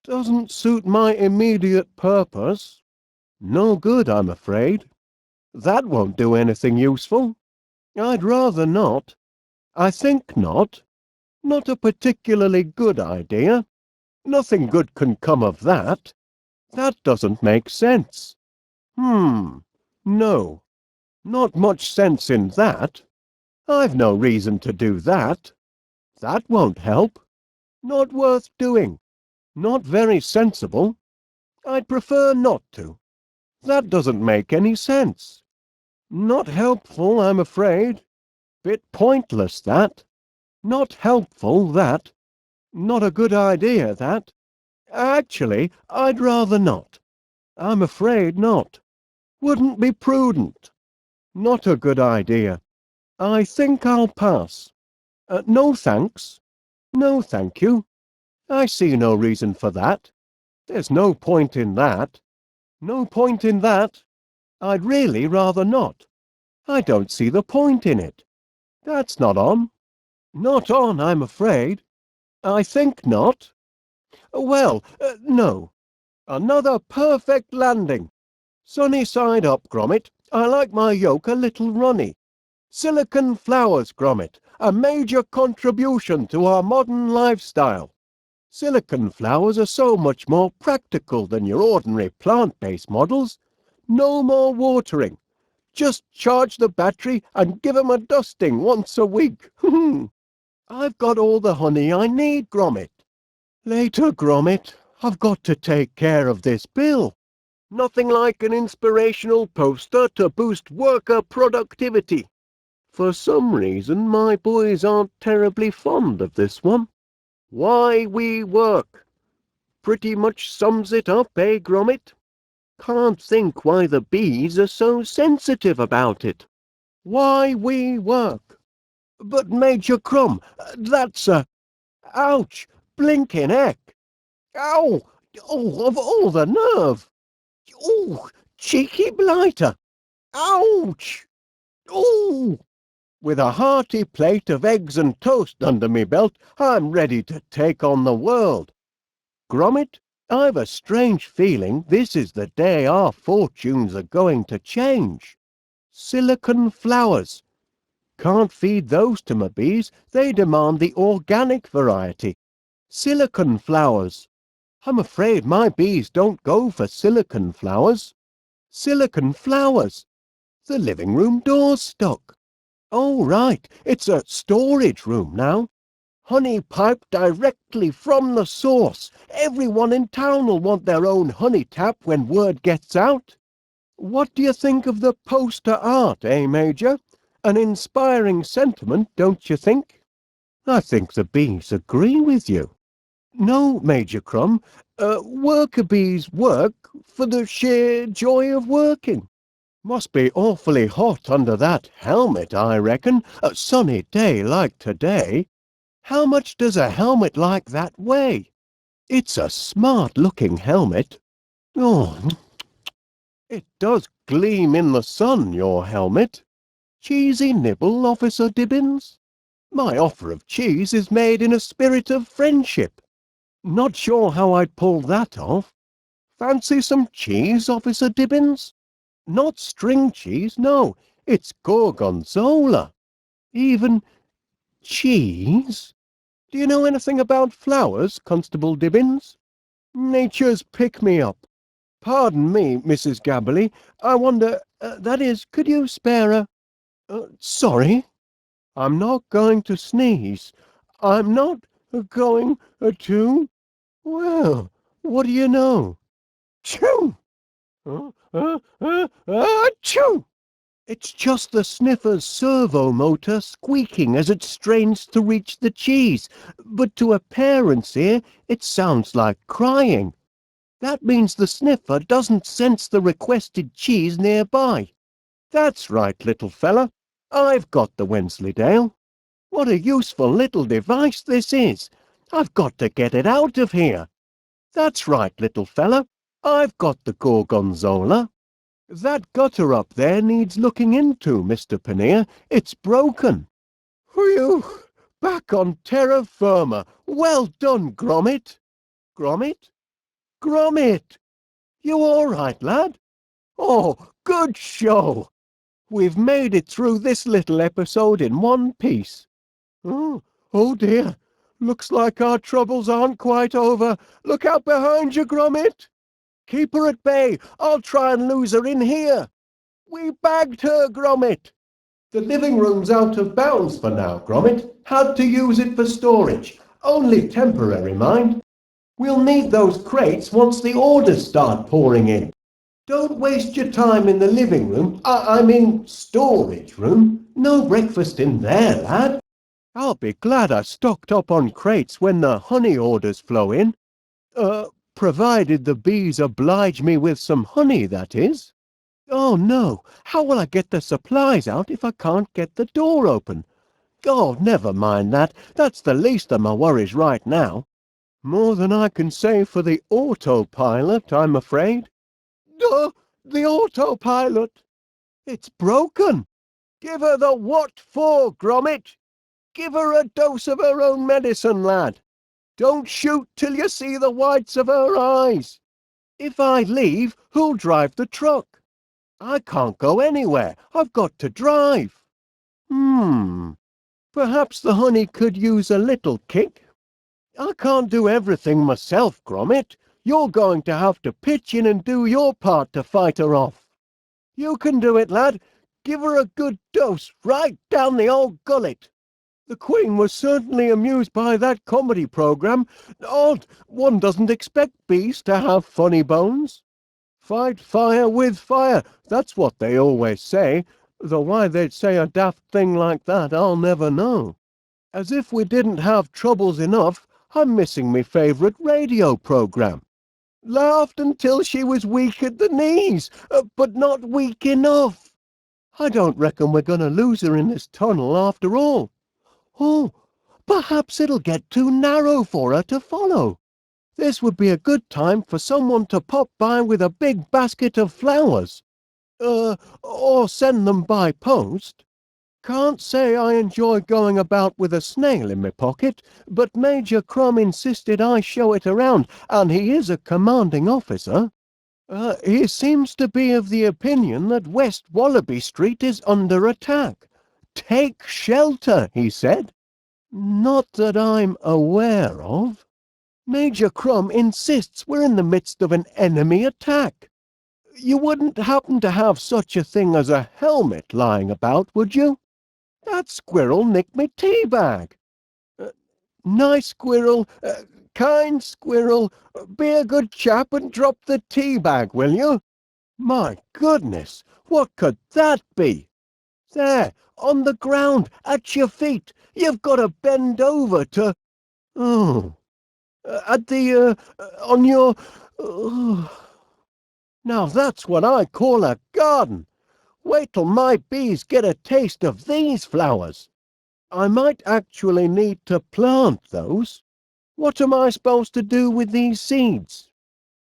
Doesn't suit my immediate purpose. No good, I'm afraid. That won't do anything useful. I'd rather not. I think not. Not a particularly good idea. Nothing good can come of that. That doesn't make sense. No. Not much sense in that. I've no reason to do that. That won't help. Not worth doing. Not very sensible. I'd prefer not to. That doesn't make any sense. Not helpful, I'm afraid. Bit pointless, that. Not helpful, that. Not a good idea, that. Actually, I'd rather not. I'm afraid not. Wouldn't be prudent. Not a good idea. I think I'll pass. No thanks. No thank you. I see no reason for that. There's no point in that. No point in that. I'd really rather not. I don't see the point in it. That's not on. Not on, I'm afraid. I think not. Well, no. Another perfect landing. Sunny side up, Gromit. I like my yolk a little runny. Silicon flowers, Gromit, a major contribution to our modern lifestyle. Silicon flowers are so much more practical than your ordinary plant-based models. No more watering. Just charge the battery and give 'em a dusting once a week. I've got all the honey I need, Gromit. Later, Gromit. I've got to take care of this bill. Nothing like an inspirational poster to boost worker productivity. For some reason, my boys aren't terribly fond of this one. Why we work. Pretty much sums it up, eh, Gromit? Can't think why the bees are so sensitive about it. Why we work. But Major Crumb, that's a... Ouch! Blinking heck! Ow! Oh, of all the nerve! Oh, cheeky blighter! Ouch! Oh! With a hearty plate of eggs and toast under me belt, I'm ready to take on the world. Gromit, I've a strange feeling this is the day our fortunes are going to change. Silicon flowers. Can't feed those to my bees. They demand the organic variety. Silicon flowers. I'm afraid my bees don't go for silicon flowers. Silicon flowers. The living room door's stuck. Oh, right, it's a storage room now. Honey piped directly from the source. Everyone in town will want their own honey tap when word gets out. What do you think of the poster art, eh, Major? An inspiring sentiment, don't you think? I think the bees agree with you. No, Major Crumb, worker bees work for the sheer joy of working. Must be awfully hot under that helmet, I reckon, a sunny day like today. How much does a helmet like that weigh? It's a smart-looking helmet. Oh, it does gleam in the sun, your helmet. Cheesy nibble, Officer Dibbins? My offer of cheese is made in a spirit of friendship. Not sure how I'd pull that off. Fancy some cheese, Officer Dibbins? Not string cheese, no, it's gorgonzola. Even cheese? Do you know anything about flowers, Constable Dibbins? Nature's pick-me-up. Pardon me, Mrs. Gabberly, I wonder, that is, could you spare a... sorry? I'm not going to sneeze. I'm not going to... Well, what do you know? Choo! Achoo! It's just the sniffer's servo motor squeaking as it strains to reach the cheese, but to a parent's ear it sounds like crying. That means the sniffer doesn't sense the requested cheese nearby. That's right, little fella. I've got the Wensleydale. What a useful little device this is. I've got to get it out of here. That's right, little fella. I've got the gorgonzola. That gutter up there needs looking into, Mr. Pannier. It's broken. Whew! Back on terra firma. Well done, Gromit. Gromit? Gromit! You all right, lad? Oh, good show. We've made it through this little episode in one piece. Oh dear. Looks like our troubles aren't quite over. Look out behind you, Gromit. Keep her at bay. I'll try and lose her in here. We bagged her, Gromit. The living room's out of bounds for now, Gromit. Had to use it for storage. Only temporary, mind. We'll need those crates once the orders start pouring in. Don't waste your time in the living room. I mean storage room. No breakfast in there, lad. I'll be glad I stocked up on crates when the honey orders flow in. Provided the bees oblige me with some honey, that is. Oh, no, how will I get the supplies out if I can't get the door open? Oh, never mind that. That's the least of my worries right now. More than I can say for the autopilot, I'm afraid. The autopilot! It's broken! Give her the what for, Gromit? Give her a dose of her own medicine, lad. Don't shoot till you see the whites of her eyes. If I leave, who'll drive the truck? I can't go anywhere. I've got to drive. Perhaps the honey could use a little kick. I can't do everything myself, Gromit. You're going to have to pitch in and do your part to fight her off. You can do it, lad. Give her a good dose right down the old gullet. The Queen was certainly amused by that comedy programme. Odd, one doesn't expect bees to have funny bones. Fight fire with fire, that's what they always say, though why they'd say a daft thing like that I'll never know. As if we didn't have troubles enough, I'm missing me favourite radio programme. Laughed until she was weak at the knees, but not weak enough. I don't reckon we're going to lose her in this tunnel after all. Oh, perhaps it'll get too narrow for her to follow. This would be a good time for someone to pop by with a big basket of flowers. Or send them by post. Can't say I enjoy going about with a snail in my pocket, but Major Crum insisted I show it around, and he is a commanding officer. He seems to be of the opinion that West Wallaby Street is under attack. Take shelter, he said. Not that I'm aware of. Major Crum insists we're in the midst of an enemy attack. You wouldn't happen to have such a thing as a helmet lying about, would you? That squirrel nicked me tea bag. Nice squirrel, kind squirrel, be a good chap and drop the tea bag, will you? My goodness, what could that be? There, on the ground, at your feet. You've got to bend over to... Oh, on your... Now that's what I call a garden. Wait till my bees get a taste of these flowers. I might actually need to plant those. What am I supposed to do with these seeds?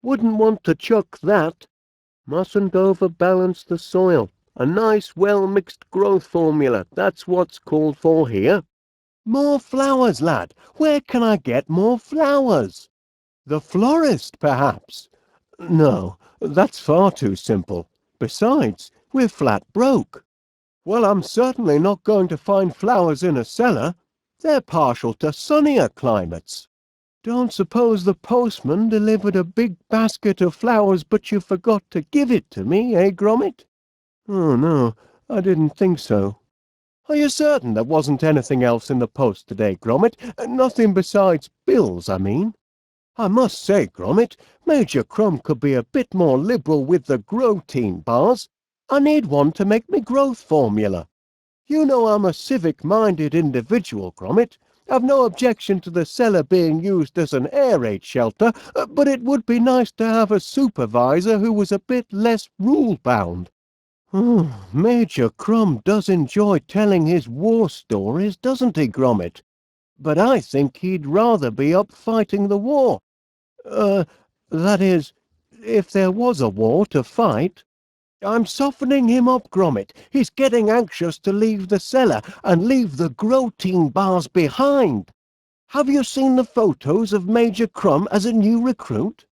Wouldn't want to chuck that. Mustn't overbalance the soil. A nice, well-mixed growth formula, that's what's called for here. More flowers, lad. Where can I get more flowers? The florist, perhaps? No, that's far too simple. Besides, we're flat broke. Well, I'm certainly not going to find flowers in a cellar. They're partial to sunnier climates. Don't suppose the postman delivered a big basket of flowers, but you forgot to give it to me, eh, Gromit? Oh, no, I didn't think so. Are you certain there wasn't anything else in the post today, Gromit? Nothing besides bills, I mean. I must say, Gromit, Major Crum could be a bit more liberal with the protein bars. I need one to make me growth formula. You know I'm a civic-minded individual, Gromit. I've no objection to the cellar being used as an air raid shelter, but it would be nice to have a supervisor who was a bit less rule-bound. Major Crum does enjoy telling his war stories, doesn't he, Gromit? But I think he'd rather be up fighting the war. That is, if there was a war to fight. I'm softening him up, Gromit. He's getting anxious to leave the cellar and leave the protein bars behind. Have you seen the photos of Major Crum as a new recruit?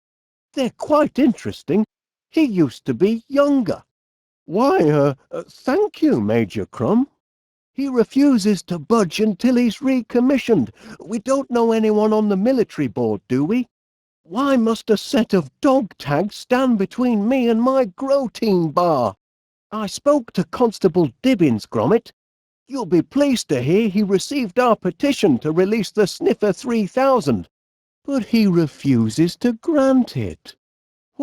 They're quite interesting. He used to be younger. Why, thank you, Major Crum. He refuses to budge until he's recommissioned. We don't know anyone on the military board, do we? Why must a set of dog tags stand between me and my protein bar? I spoke to Constable Dibbins, Gromit. You'll be pleased to hear he received our petition to release the Sniffer 3000, but he refuses to grant it.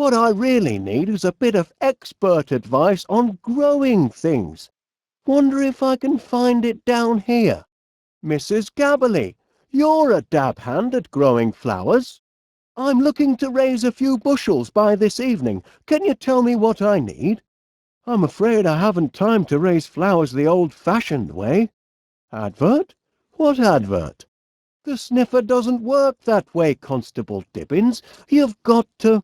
What I really need is a bit of expert advice on growing things. Wonder if I can find it down here. Mrs. Gabberley, you're a dab hand at growing flowers. I'm looking to raise a few bushels by this evening. Can you tell me what I need? I'm afraid I haven't time to raise flowers the old-fashioned way. Advert? What advert? The sniffer doesn't work that way, Constable Dibbins. You've got to...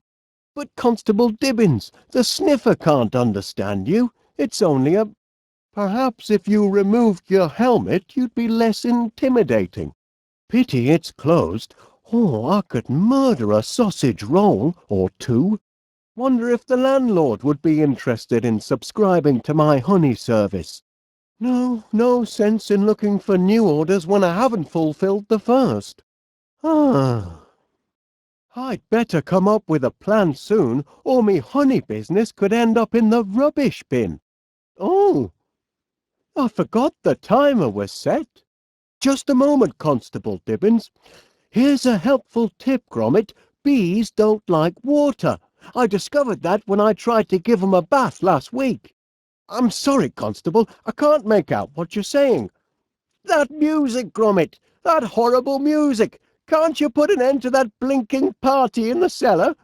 But, Constable Dibbins, the sniffer can't understand you. It's only a... Perhaps if you removed your helmet, you'd be less intimidating. Pity it's closed. Oh, I could murder a sausage roll or two. Wonder if the landlord would be interested in subscribing to my honey service. No sense in looking for new orders when I haven't fulfilled the first. I'd better come up with a plan soon, or me honey business could end up in the rubbish bin. Oh, I forgot the timer was set. Just a moment, Constable Dibbins. Here's a helpful tip, Gromit. Bees don't like water. I discovered that when I tried to give 'em a bath last week. I'm sorry, Constable, I can't make out what you're saying. That music, Gromit! That horrible music! Can't you put an end to that blinking party in the cellar?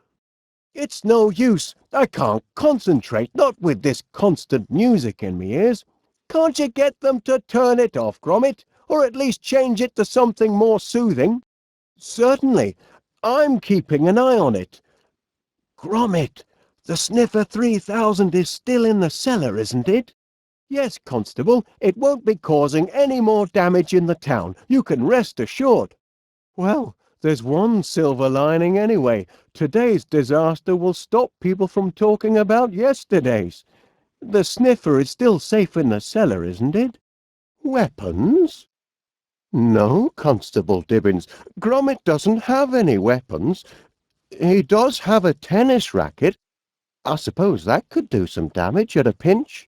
It's no use. I can't concentrate, not with this constant music in me ears. Can't you get them to turn it off, Gromit? Or at least change it to something more soothing? Certainly. I'm keeping an eye on it. Gromit, the Sniffer 3000 is still in the cellar, isn't it? Yes, Constable, it won't be causing any more damage in the town. You can rest assured. Well, there's one silver lining anyway. Today's disaster will stop people from talking about yesterday's. The sniffer is still safe in the cellar, isn't it? Weapons? No, Constable Dibbins. Gromit doesn't have any weapons. He does have a tennis racket. I suppose that could do some damage at a pinch.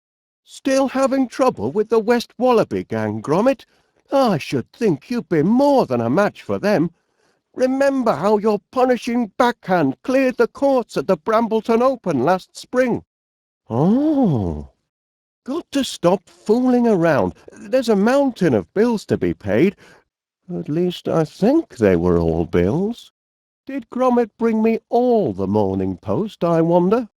Still having trouble with the West Wallaby gang, Gromit? I should think you'd be more than a match for them. Remember how your punishing backhand cleared the courts at the Brambleton Open last spring? Oh, got to stop fooling around. There's a mountain of bills to be paid. At least I think they were all bills. Did Gromit bring me all the Morning Post, I wonder?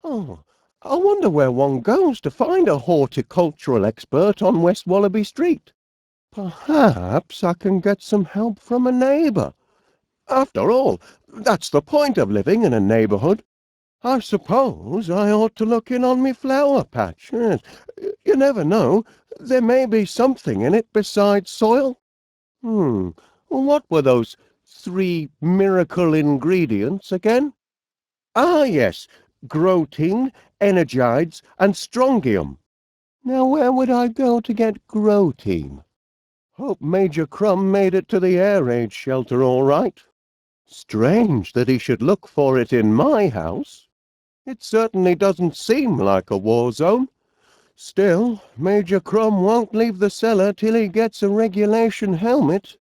Oh, I wonder where one goes to find a horticultural expert on West Wallaby Street. Perhaps I can get some help from a neighbour. After all, that's the point of living in a neighbourhood. I suppose I ought to look in on me flower patch. Yes. You never know. There may be something in it besides soil. What were those 3 miracle ingredients again? Ah, yes, Grotein, Energides, and Strongium. Now where would I go to get Grotein? Hope Major Crumb made it to the air raid shelter all right. Strange that he should look for it in my house. It certainly doesn't seem like a war zone. Still, Major Crumb won't leave the cellar till he gets a regulation helmet.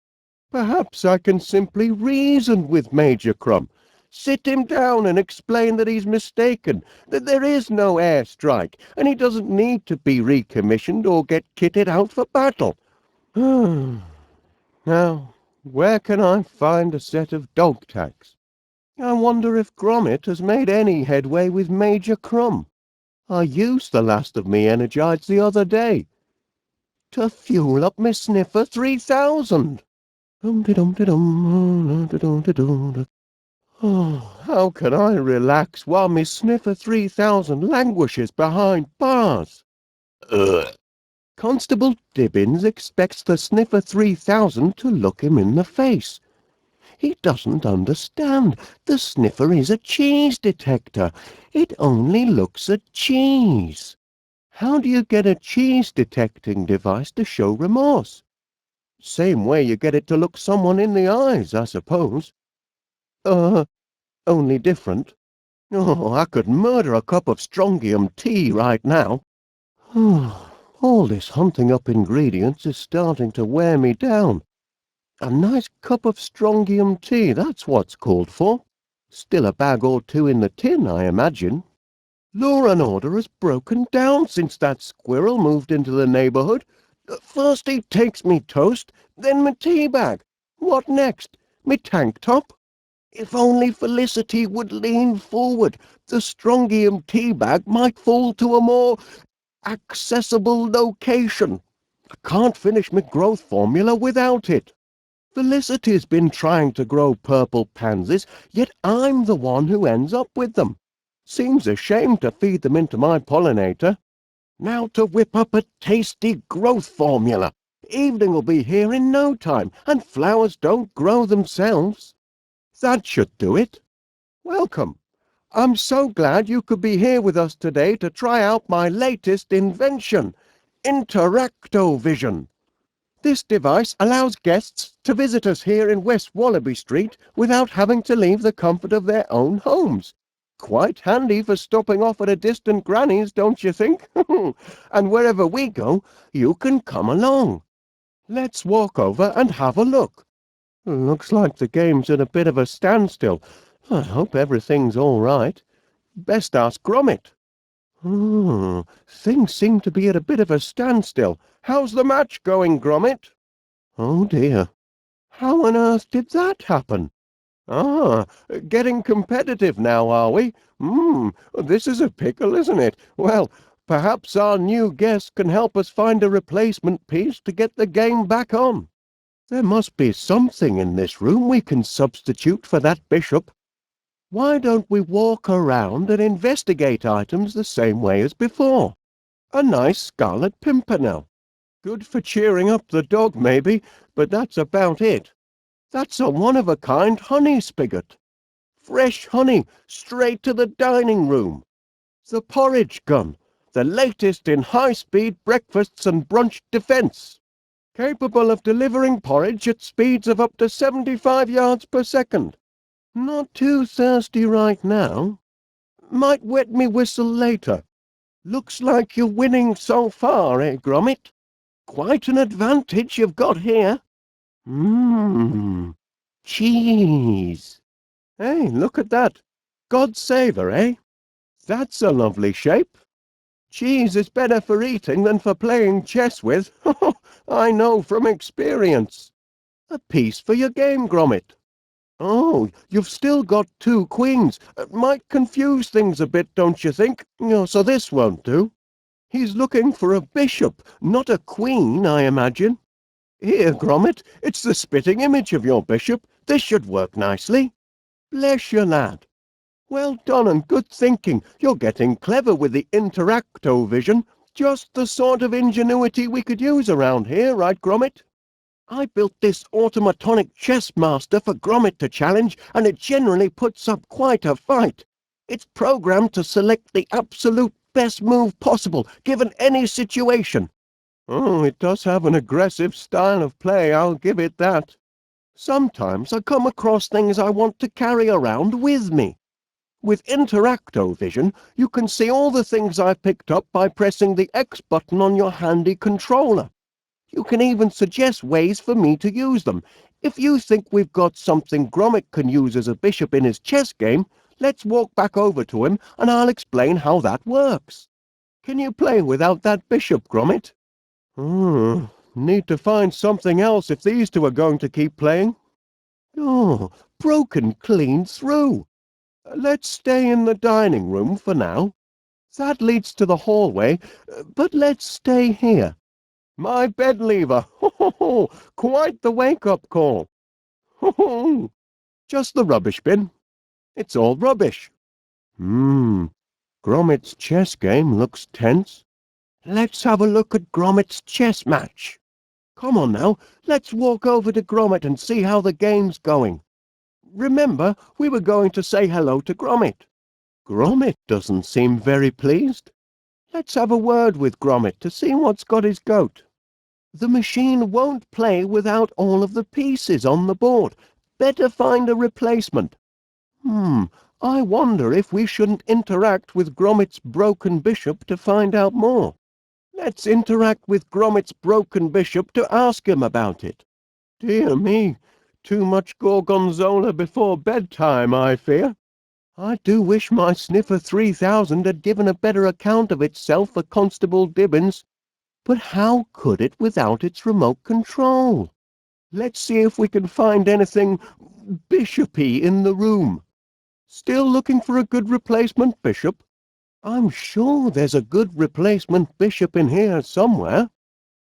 Perhaps I can simply reason with Major Crumb. Sit him down and explain that he's mistaken, that there is no airstrike, and he doesn't need to be recommissioned or get kitted out for battle. Now, where can I find a set of dog tags? I wonder if Gromit has made any headway with Major Crumb. I used the last of me Energides the other day to fuel up my Sniffer 3000. Oh, how can I relax while my Sniffer 3000 languishes behind bars? Constable Dibbins expects the Sniffer 3000 to look him in the face. He doesn't understand. The sniffer is a cheese detector. It only looks at cheese. How do you get a cheese-detecting device to show remorse? Same way you get it to look someone in the eyes, I suppose. Only different. Oh, I could murder a cup of strongium tea right now. All this hunting up ingredients is starting to wear me down. A nice cup of strongium tea, that's what's called for. Still a bag or two in the tin, I imagine. Law and order has broken down since that squirrel moved into the neighbourhood. First he takes me toast, then me tea bag. What next? Me tank top? If only Felicity would lean forward, the strongium tea bag might fall to a more accessible location. I can't finish my growth formula without it. Felicity's been trying to grow purple pansies, yet I'm the one who ends up with them. Seems a shame to feed them into my pollinator. Now to whip up a tasty growth formula. Evening will be here in no time, and flowers don't grow themselves. That should do it. Welcome. I'm so glad you could be here with us today to try out my latest invention, Interactovision. This device allows guests to visit us here in West Wallaby Street without having to leave the comfort of their own homes. Quite handy for stopping off at a distant granny's, don't you think? And wherever we go, you can come along. Let's walk over and have a look. Looks like the game's at a bit of a standstill. I hope everything's all right. Best ask Gromit. Things seem to be at a bit of a standstill. How's the match going, Gromit? Oh dear. How on earth did that happen? Getting competitive now, are we? This is a pickle, isn't it? Well, perhaps our new guest can help us find a replacement piece to get the game back on. There must be something in this room we can substitute for that bishop. Why don't we walk around and investigate items the same way as before? A nice scarlet pimpernel. Good for cheering up the dog, maybe, but that's about it. That's a one-of-a-kind honey spigot. Fresh honey, straight to the dining room. The porridge gun, the latest in high-speed breakfasts and brunch defence. Capable of delivering porridge at speeds of up to 75 yards per second. Not too thirsty right now. Might wet me whistle later. Looks like you're winning so far, eh, Gromit? Quite an advantage you've got here. Cheese. Hey, look at that. God's savour, eh? That's a lovely shape. Cheese is better for eating than for playing chess with. I know from experience. A piece for your game, Gromit. Oh, you've still got 2 queens. Might confuse things a bit, don't you think? So this won't do. He's looking for a bishop, not a queen, I imagine. Here, Gromit, it's the spitting image of your bishop. This should work nicely. Bless you, lad. Well done and good thinking. You're getting clever with the Interactovision. Just the sort of ingenuity we could use around here, right, Gromit? I built this automatonic chess master for Gromit to challenge, and it generally puts up quite a fight. It's programmed to select the absolute best move possible, given any situation. Oh, it does have an aggressive style of play, I'll give it that. Sometimes I come across things I want to carry around with me. With Interactovision, you can see all the things I've picked up by pressing the X button on your handy controller. You can even suggest ways for me to use them. If you think we've got something Gromit can use as a bishop in his chess game, let's walk back over to him and I'll explain how that works. Can you play without that bishop, Gromit? Need to find something else if these two are going to keep playing. Oh, broken clean through. Let's stay in the dining room for now. That leads to the hallway, but let's stay here. My bed lever! Ho! Quite the wake-up call! Ho! Just the rubbish bin. It's all rubbish. Gromit's chess game looks tense. Let's have a look at Gromit's chess match. Come on now, let's walk over to Gromit and see how the game's going. Remember, we were going to say hello to Gromit. Gromit doesn't seem very pleased. Let's have a word with Gromit to see what's got his goat. The machine won't play without all of the pieces on the board. Better find a replacement. I wonder if we shouldn't interact with Gromit's broken bishop to find out more. Let's interact with Gromit's broken bishop to ask him about it. Dear me, too much gorgonzola before bedtime, I fear. I do wish my Sniffer 3000 had given a better account of itself for Constable Dibbins, but how could it without its remote control? Let's see if we can find anything bishopy in the room. Still looking for a good replacement bishop? I'm sure there's a good replacement bishop in here somewhere.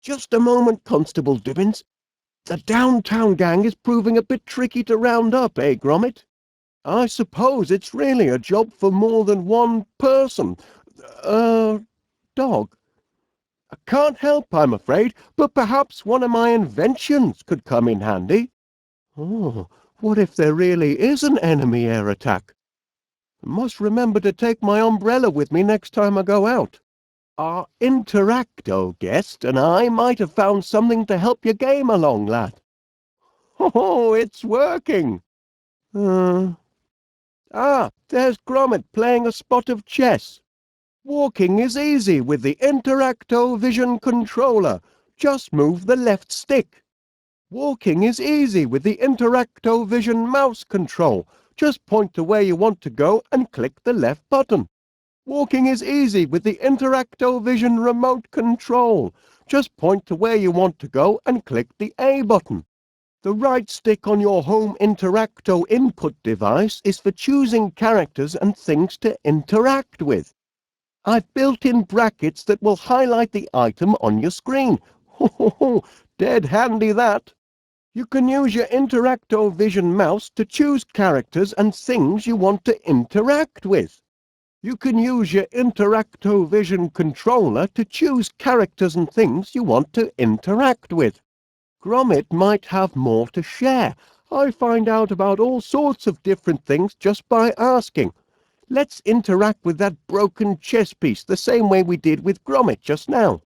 Just a moment, Constable Dibbins. The downtown gang is proving a bit tricky to round up, eh, Gromit? I suppose it's really a job for more than one person. Dog. I can't help, I'm afraid, but perhaps one of my inventions could come in handy. Oh, what if there really is an enemy air attack? I must remember to take my umbrella with me next time I go out. Our Interacto guest and I might have found something to help your game along, lad. Oh, it's working. There's Gromit playing a spot of chess. Walking is easy with the Interacto Vision Controller. Just move the left stick. Walking is easy with the Interacto Vision Mouse Control. Just point to where you want to go and click the left button. Walking is easy with the Interacto Vision Remote Control. Just point to where you want to go and click the A button. The right stick on your home Interacto input device is for choosing characters and things to interact with. I've built in brackets that will highlight the item on your screen. Ho, dead handy that. You can use your Interacto Vision mouse to choose characters and things you want to interact with. You can use your Interacto Vision controller to choose characters and things you want to interact with. Gromit might have more to share. I find out about all sorts of different things just by asking. Let's interact with that broken chess piece the same way we did with Gromit just now.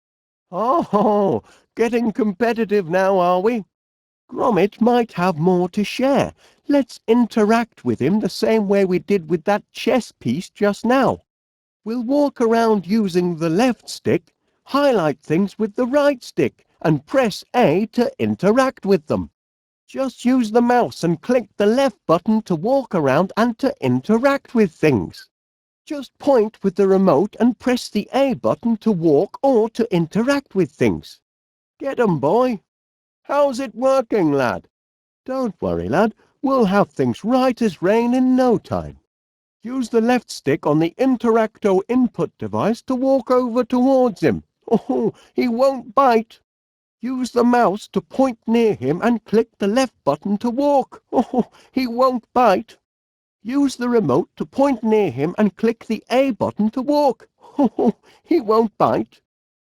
Oh, getting competitive now, are we? Gromit might have more to share. Let's interact with him the same way we did with that chess piece just now. We'll walk around using the left stick, highlight things with the right stick, and press A to interact with them. Just use the mouse and click the left button to walk around and to interact with things. Just point with the remote and press the A button to walk or to interact with things. Get 'em, boy. How's it working, lad? Don't worry, lad. We'll have things right as rain in no time. Use the left stick on the Interacto input device to walk over towards him. Oh, he won't bite. Use the mouse to point near him and click the left button to walk. Oh, he won't bite. Use the remote to point near him and click the A button to walk. Oh, he won't bite.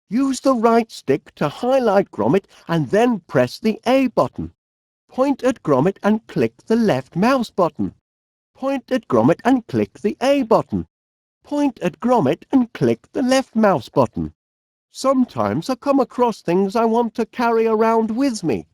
Use the right stick to highlight Gromit and then press the A button. Point at Gromit and click the left mouse button. Point at Gromit and click the A button. Point at Gromit and click the left mouse button. Sometimes I come across things I want to carry around with me.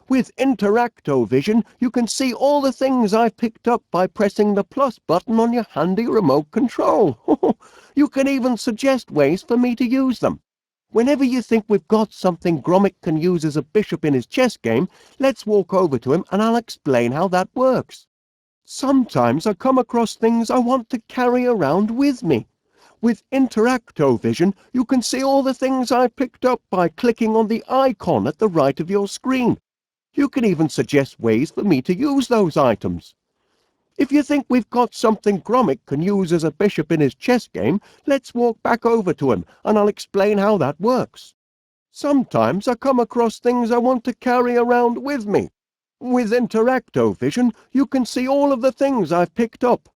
With Interacto Vision, you can see all the things I've picked up by pressing the plus button on your handy remote control. You can even suggest ways for me to use them. Whenever you think we've got something Gromit can use as a bishop in his chess game, let's walk over to him and I'll explain how that works. Sometimes I come across things I want to carry around with me. With Interacto Vision, you can see all the things I picked up by clicking on the icon at the right of your screen. You can even suggest ways for me to use those items. If you think we've got something Gromit can use as a bishop in his chess game, let's walk back over to him and I'll explain how that works. Sometimes I come across things I want to carry around with me. With Interacto Vision, you can see all of the things I've picked up.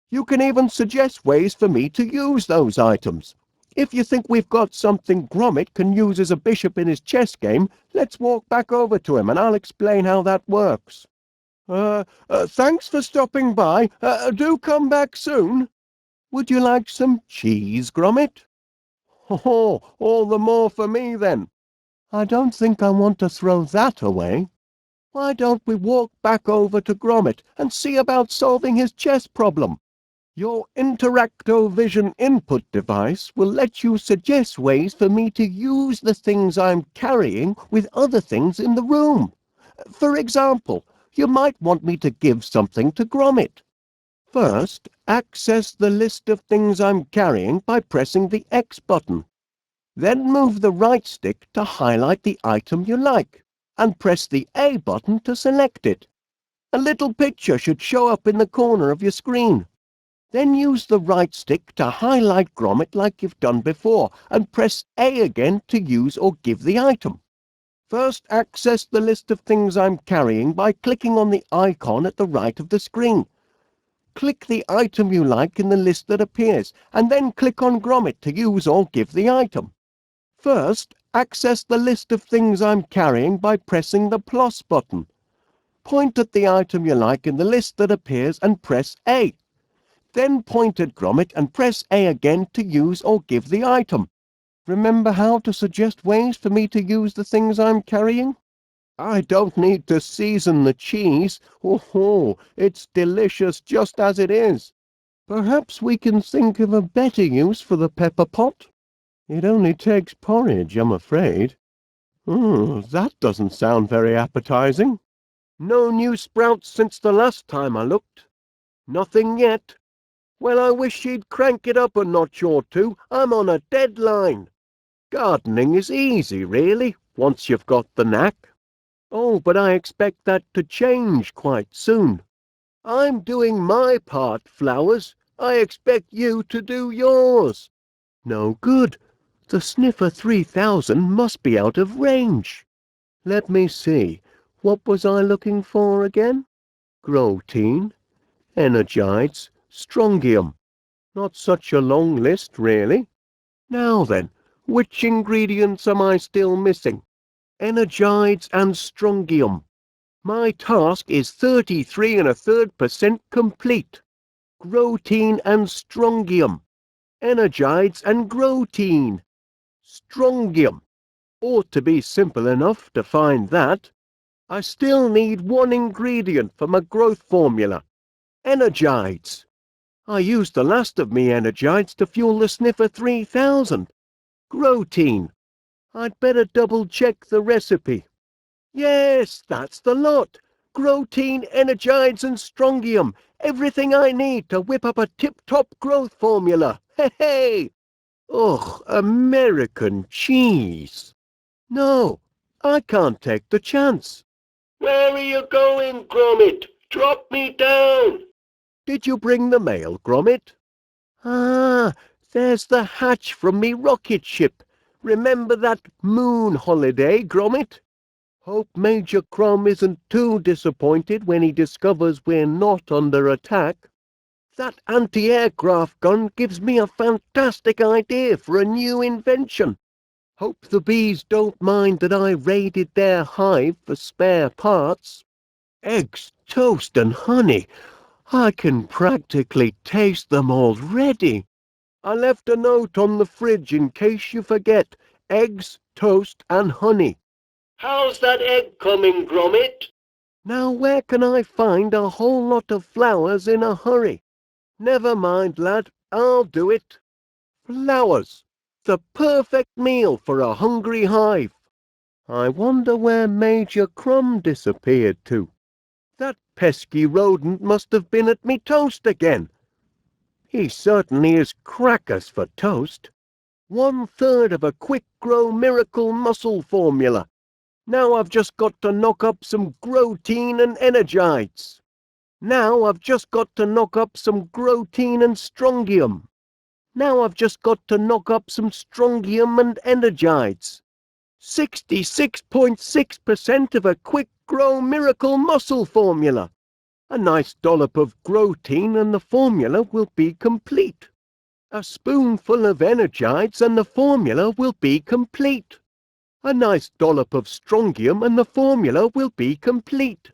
You can even suggest ways for me to use those items. If you think we've got something Gromit can use as a bishop in his chess game, let's walk back over to him and I'll explain how that works. Thanks for stopping by. Do come back soon. Would you like some cheese, Gromit? Oh, all the more for me then. I don't think I want to throw that away. Why don't we walk back over to Gromit and see about solving his chess problem? Your Interacto Vision input device will let you suggest ways for me to use the things I'm carrying with other things in the room. For example, you might want me to give something to Gromit. First, access the list of things I'm carrying by pressing the X button. Then move the right stick to highlight the item you like, and press the A button to select it. A little picture should show up in the corner of your screen. Then use the right stick to highlight Gromit like you've done before, and press A again to use or give the item. First, access the list of things I'm carrying by clicking on the icon at the right of the screen. Click the item you like in the list that appears, and then click on Gromit to use or give the item. First, access the list of things I'm carrying by pressing the plus button. Point at the item you like in the list that appears and press A. Then point at Gromit and press A again to use or give the item. Remember how to suggest ways for me to use the things I'm carrying? I don't need to season the cheese. Oh, it's delicious just as it is. Perhaps we can think of a better use for the pepper pot. It only takes porridge, I'm afraid. That doesn't sound very appetizing. No new sprouts since the last time I looked. Nothing yet. Well, I wish she'd crank it up a notch or two. I'm on a deadline. Gardening is easy, really, once you've got the knack. Oh, but I expect that to change quite soon. I'm doing my part, Flowers. I expect you to do yours. No good. The Sniffer 3000 must be out of range. Let me see. What was I looking for again? Grotein, Energides, Strongium. Not such a long list, really. Now then, which ingredients am I still missing? Energides and Strongium. My task is 33 1/3% complete. Grotein and Strongium. Energides and Grotein. Strongium. Ought to be simple enough to find that. I still need one ingredient for my growth formula. Energides. I used the last of me Energides to fuel the Sniffer 3000. Grotein. I'd better double-check the recipe. Yes, that's the lot. Grotein, Energides and Strongium. Everything I need to whip up a tip-top growth formula. Hey! Ugh, American cheese. No, I can't take the chance. Where are you going, Gromit? Drop me down. Did you bring the mail, Gromit? Ah, there's the hatch from me rocket ship. Remember that moon holiday, Gromit? Hope Major Crom isn't too disappointed when he discovers we're not under attack. That anti-aircraft gun gives me a fantastic idea for a new invention. Hope the bees don't mind that I raided their hive for spare parts. Eggs, toast and honey. I can practically taste them already. I left a note on the fridge in case you forget. Eggs, toast and honey. How's that egg coming, Gromit? Now where can I find a whole lot of flowers in a hurry? Never mind, lad, I'll do it. Flowers, the perfect meal for a hungry hive. I wonder where Major Crum disappeared to. That pesky rodent must have been at me toast again. He certainly is crackers for toast. 1/3 of a quick grow miracle muscle formula. Now I've just got to knock up some Grotein and Energides. Now I've just got to knock up some Grotein and Strongium. Now I've just got to knock up some Strongium and Energides. 66.6% of a quick grow miracle muscle formula. A nice dollop of Grotein and the formula will be complete. A spoonful of Energides and the formula will be complete. A nice dollop of Strongium and the formula will be complete.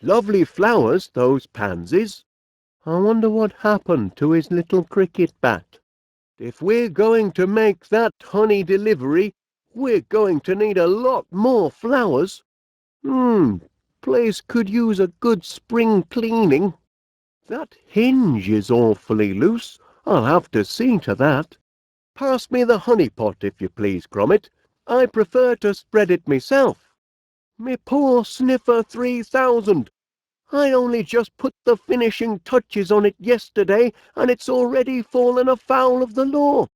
Lovely flowers, those pansies. I wonder what happened to his little cricket bat. If we're going to make that honey delivery, we're going to need a lot more flowers. Place could use a good spring cleaning. That hinge is awfully loose. I'll have to see to that. Pass me the honey pot, if you please, Gromit. I prefer to spread it myself. Me poor Sniffer 3000. I only just put the finishing touches on it yesterday, and it's already fallen afoul of the law.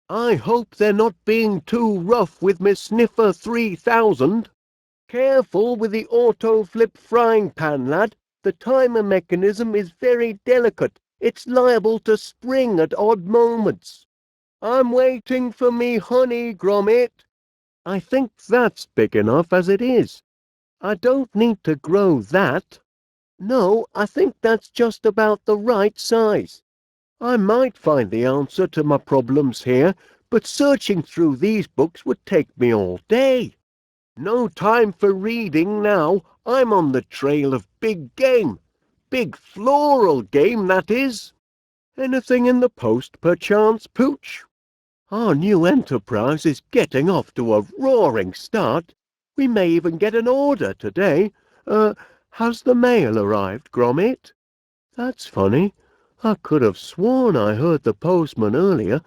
I hope they're not being too rough with Miss Sniffer 3000. Careful with the auto-flip frying pan, lad. The timer mechanism is very delicate. It's liable to spring at odd moments. I'm waiting for me honey, Gromit. I think that's big enough as it is. I don't need to grow that. No, I think that's just about the right size. I might find the answer to my problems here, but searching through these books would take me all day. No time for reading now. I'm on the trail of big game. Big floral game, that is. Anything in the post, perchance, Pooch? Our new enterprise is getting off to a roaring start. We may even get an order today. Has the mail arrived, Gromit? That's funny. I could have sworn I heard the postman earlier.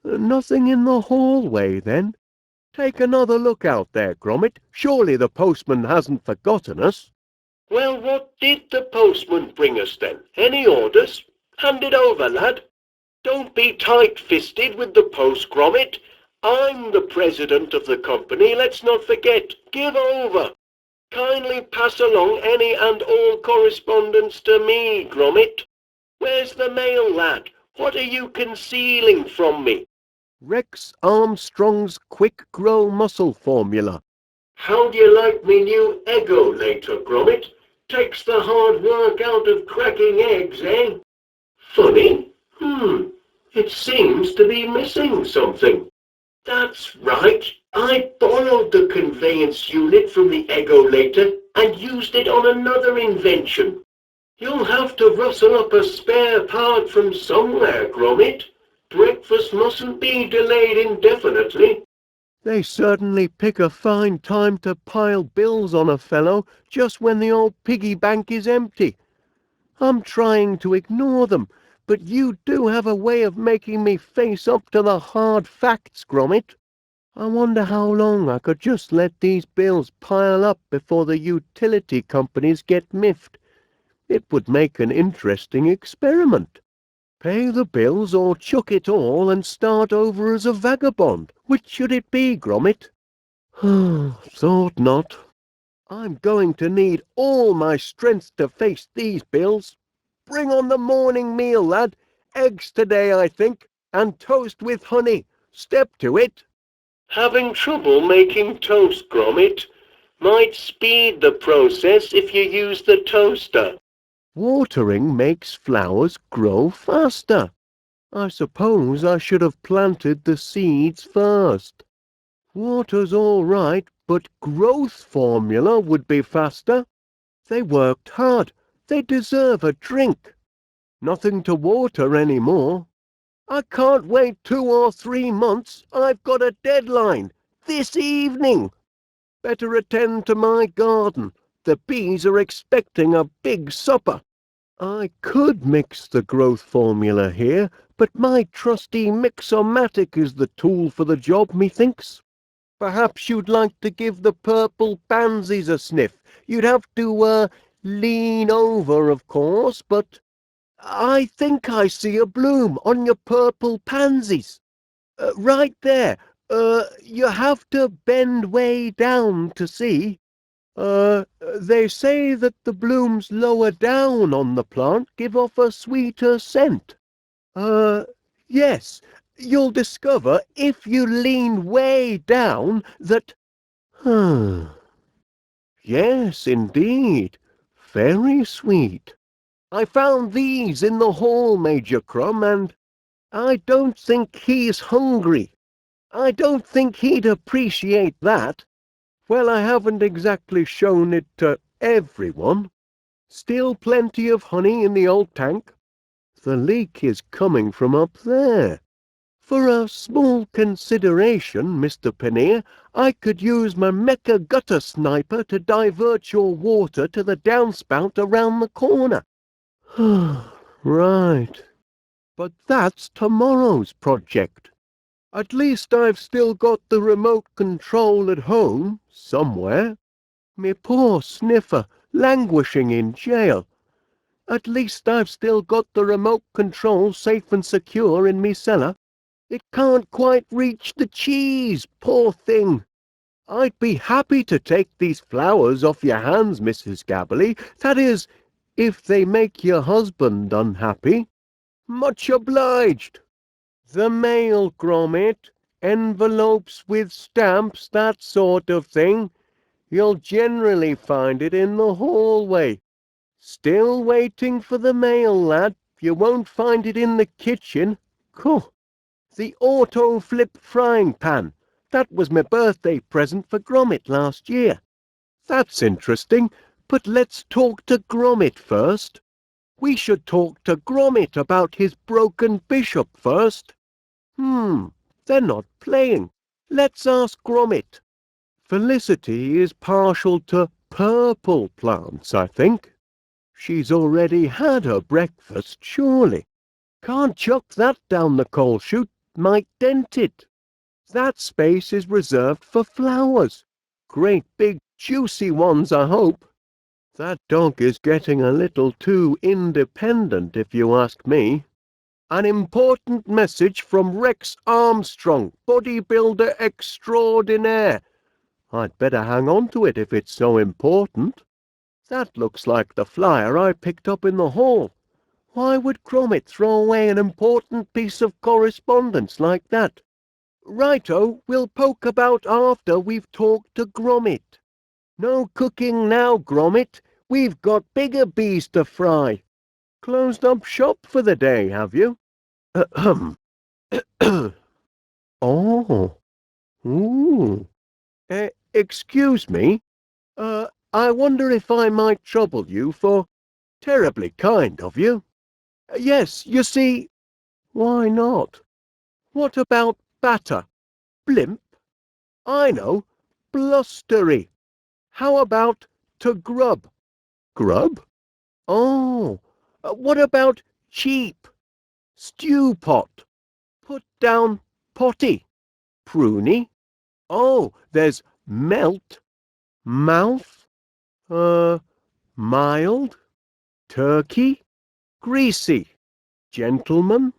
Nothing in the hallway, then. Take another look out there, Gromit. Surely the postman hasn't forgotten us. Well, what did the postman bring us then? Any orders? Hand it over, lad. Don't be tight-fisted with the post, Gromit. I'm the president of the company, let's not forget. Give over. Kindly pass along any and all correspondence to me, Gromit. Where's the mail, lad? What are you concealing from me? Rex Armstrong's Quick Grow Muscle Formula. How do you like me new Eggo-lator, Gromit? Takes the hard work out of cracking eggs, eh? Funny. It seems to be missing something. That's right. I borrowed the conveyance unit from the Eggo-lator and used it on another invention. You'll have to rustle up a spare part from somewhere, Gromit. Breakfast mustn't be delayed indefinitely. They certainly pick a fine time to pile bills on a fellow just when the old piggy bank is empty. I'm trying to ignore them, but you do have a way of making me face up to the hard facts, Gromit. I wonder how long I could just let these bills pile up before the utility companies get miffed. It would make an interesting experiment. Pay the bills or chuck it all and start over as a vagabond. Which should it be, Gromit? Thought not. I'm going to need all my strength to face these bills. Bring on the morning meal, lad. Eggs today, I think, and toast with honey. Step to it. Having trouble making toast, Gromit? Might speed the process if you use the toaster. Watering makes flowers grow faster. I suppose I should have planted the seeds first. Water's all right, but growth formula would be faster. They worked hard. They deserve a drink. Nothing to water any more. I can't wait 2 or 3 months. I've got a deadline. This evening. Better attend to my garden. The bees are expecting a big supper. I could mix the growth formula here, but my trusty Mix-O-Matic is the tool for the job, methinks. Perhaps you'd like to give the purple pansies a sniff. You'd have to, lean over, of course, but I think I see a bloom on your purple pansies. Right there. You have to bend way down to see. They say that the blooms lower down on the plant give off a sweeter scent. Yes, you'll discover if you lean way down that... Yes, indeed. Very sweet. I found these in the hall, Major Crumb, and I don't think he's hungry. I don't think he'd appreciate that. Well, I haven't exactly shown it to everyone. Still plenty of honey in the old tank. The leak is coming from up there. For a small consideration, Mr. Pannier, I could use my mecha gutter sniper to divert your water to the downspout around the corner. Right. But that's tomorrow's project. At least I've still got the remote control at home, somewhere. Me poor Sniffer, languishing in jail. At least I've still got the remote control safe and secure in me cellar. It can't quite reach the cheese, poor thing. I'd be happy to take these flowers off your hands, Mrs. Gabberly. That is, if they make your husband unhappy. Much obliged. The mail, Gromit. Envelopes with stamps, that sort of thing. You'll generally find it in the hallway. Still waiting for the mail, lad. You won't find it in the kitchen. Cool. The auto-flip frying pan. That was my birthday present for Gromit last year. That's interesting, but let's talk to Gromit first. We should talk to Gromit about his broken bishop first. They're not playing. Let's ask Gromit. Felicity is partial to purple plants, I think. She's already had her breakfast, surely. Can't chuck that down the coal chute, might dent it. That space is reserved for flowers. Great big juicy ones, I hope. That dog is getting a little too independent, if you ask me. An important message from Rex Armstrong, bodybuilder extraordinaire. I'd better hang on to it if it's so important. That looks like the flyer I picked up in the hall. Why would Gromit throw away an important piece of correspondence like that? Righto, we'll poke about after we've talked to Gromit. No cooking now, Gromit. We've got bigger bees to fry. Closed up shop for the day, have you? Ahem. Oh. Ooh. Excuse me. I wonder if I might trouble you for... Terribly kind of you. Yes, you see... Why not? What about batter? Blimp? I know. Blustery. How about to grub? Grub? Oh. What about cheap? Stew pot. Put down potty. Pruny. Oh, there's melt. Mouth. Mild. Turkey. Greasy. Gentleman.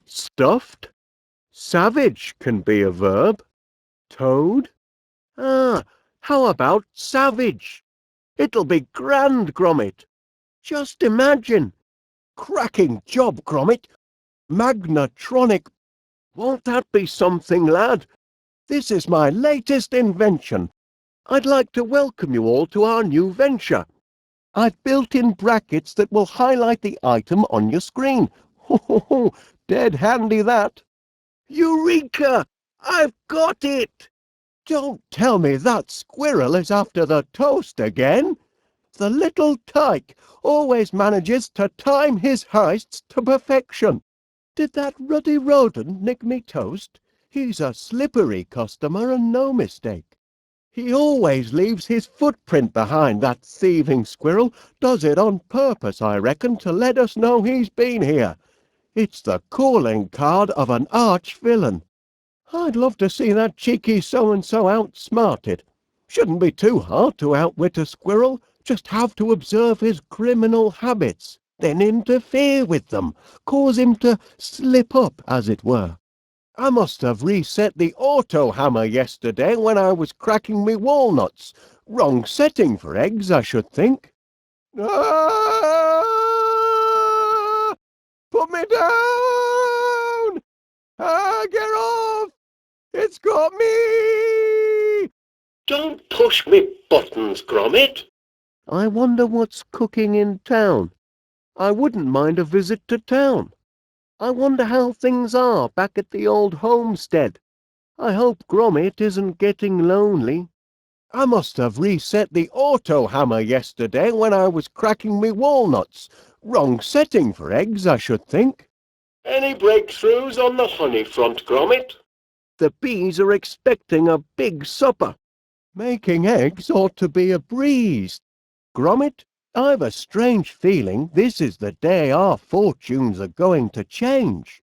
Stuffed. Savage can be a verb. Toad. How about savage? It'll be grand, Gromit. Just imagine. Cracking job, Gromit. Magnatronic. Won't that be something, lad? This is my latest invention. I'd like to welcome you all to our new venture. I've built in brackets that will highlight the item on your screen. Ho, ho, ho. Dead handy, that. Eureka! I've got it! Don't tell me that squirrel is after the toast again. The little tyke always manages to time his heists to perfection. Did that ruddy rodent nick me toast? He's a slippery customer and no mistake. He always leaves his footprint behind, that thieving squirrel. Does it on purpose, I reckon, to let us know he's been here. It's the calling card of an arch-villain. I'd love to see that cheeky so-and-so outsmarted. Shouldn't be too hard to outwit a squirrel. Just have to observe his criminal habits, then interfere with them, cause him to slip up, as it were. I must have reset the auto-hammer yesterday when I was cracking me walnuts. Wrong setting for eggs, I should think. Ah! Put me down! Get off! It's got me! Don't push me buttons, Gromit. I wonder what's cooking in town. I wouldn't mind a visit to town. I wonder how things are back at the old homestead. I hope Gromit isn't getting lonely. I must have reset the auto-hammer yesterday when I was cracking me walnuts. Wrong setting for eggs, I should think. Any breakthroughs on the honey front, Gromit? The bees are expecting a big supper. Making eggs ought to be a breeze. Gromit, I've a strange feeling this is the day our fortunes are going to change.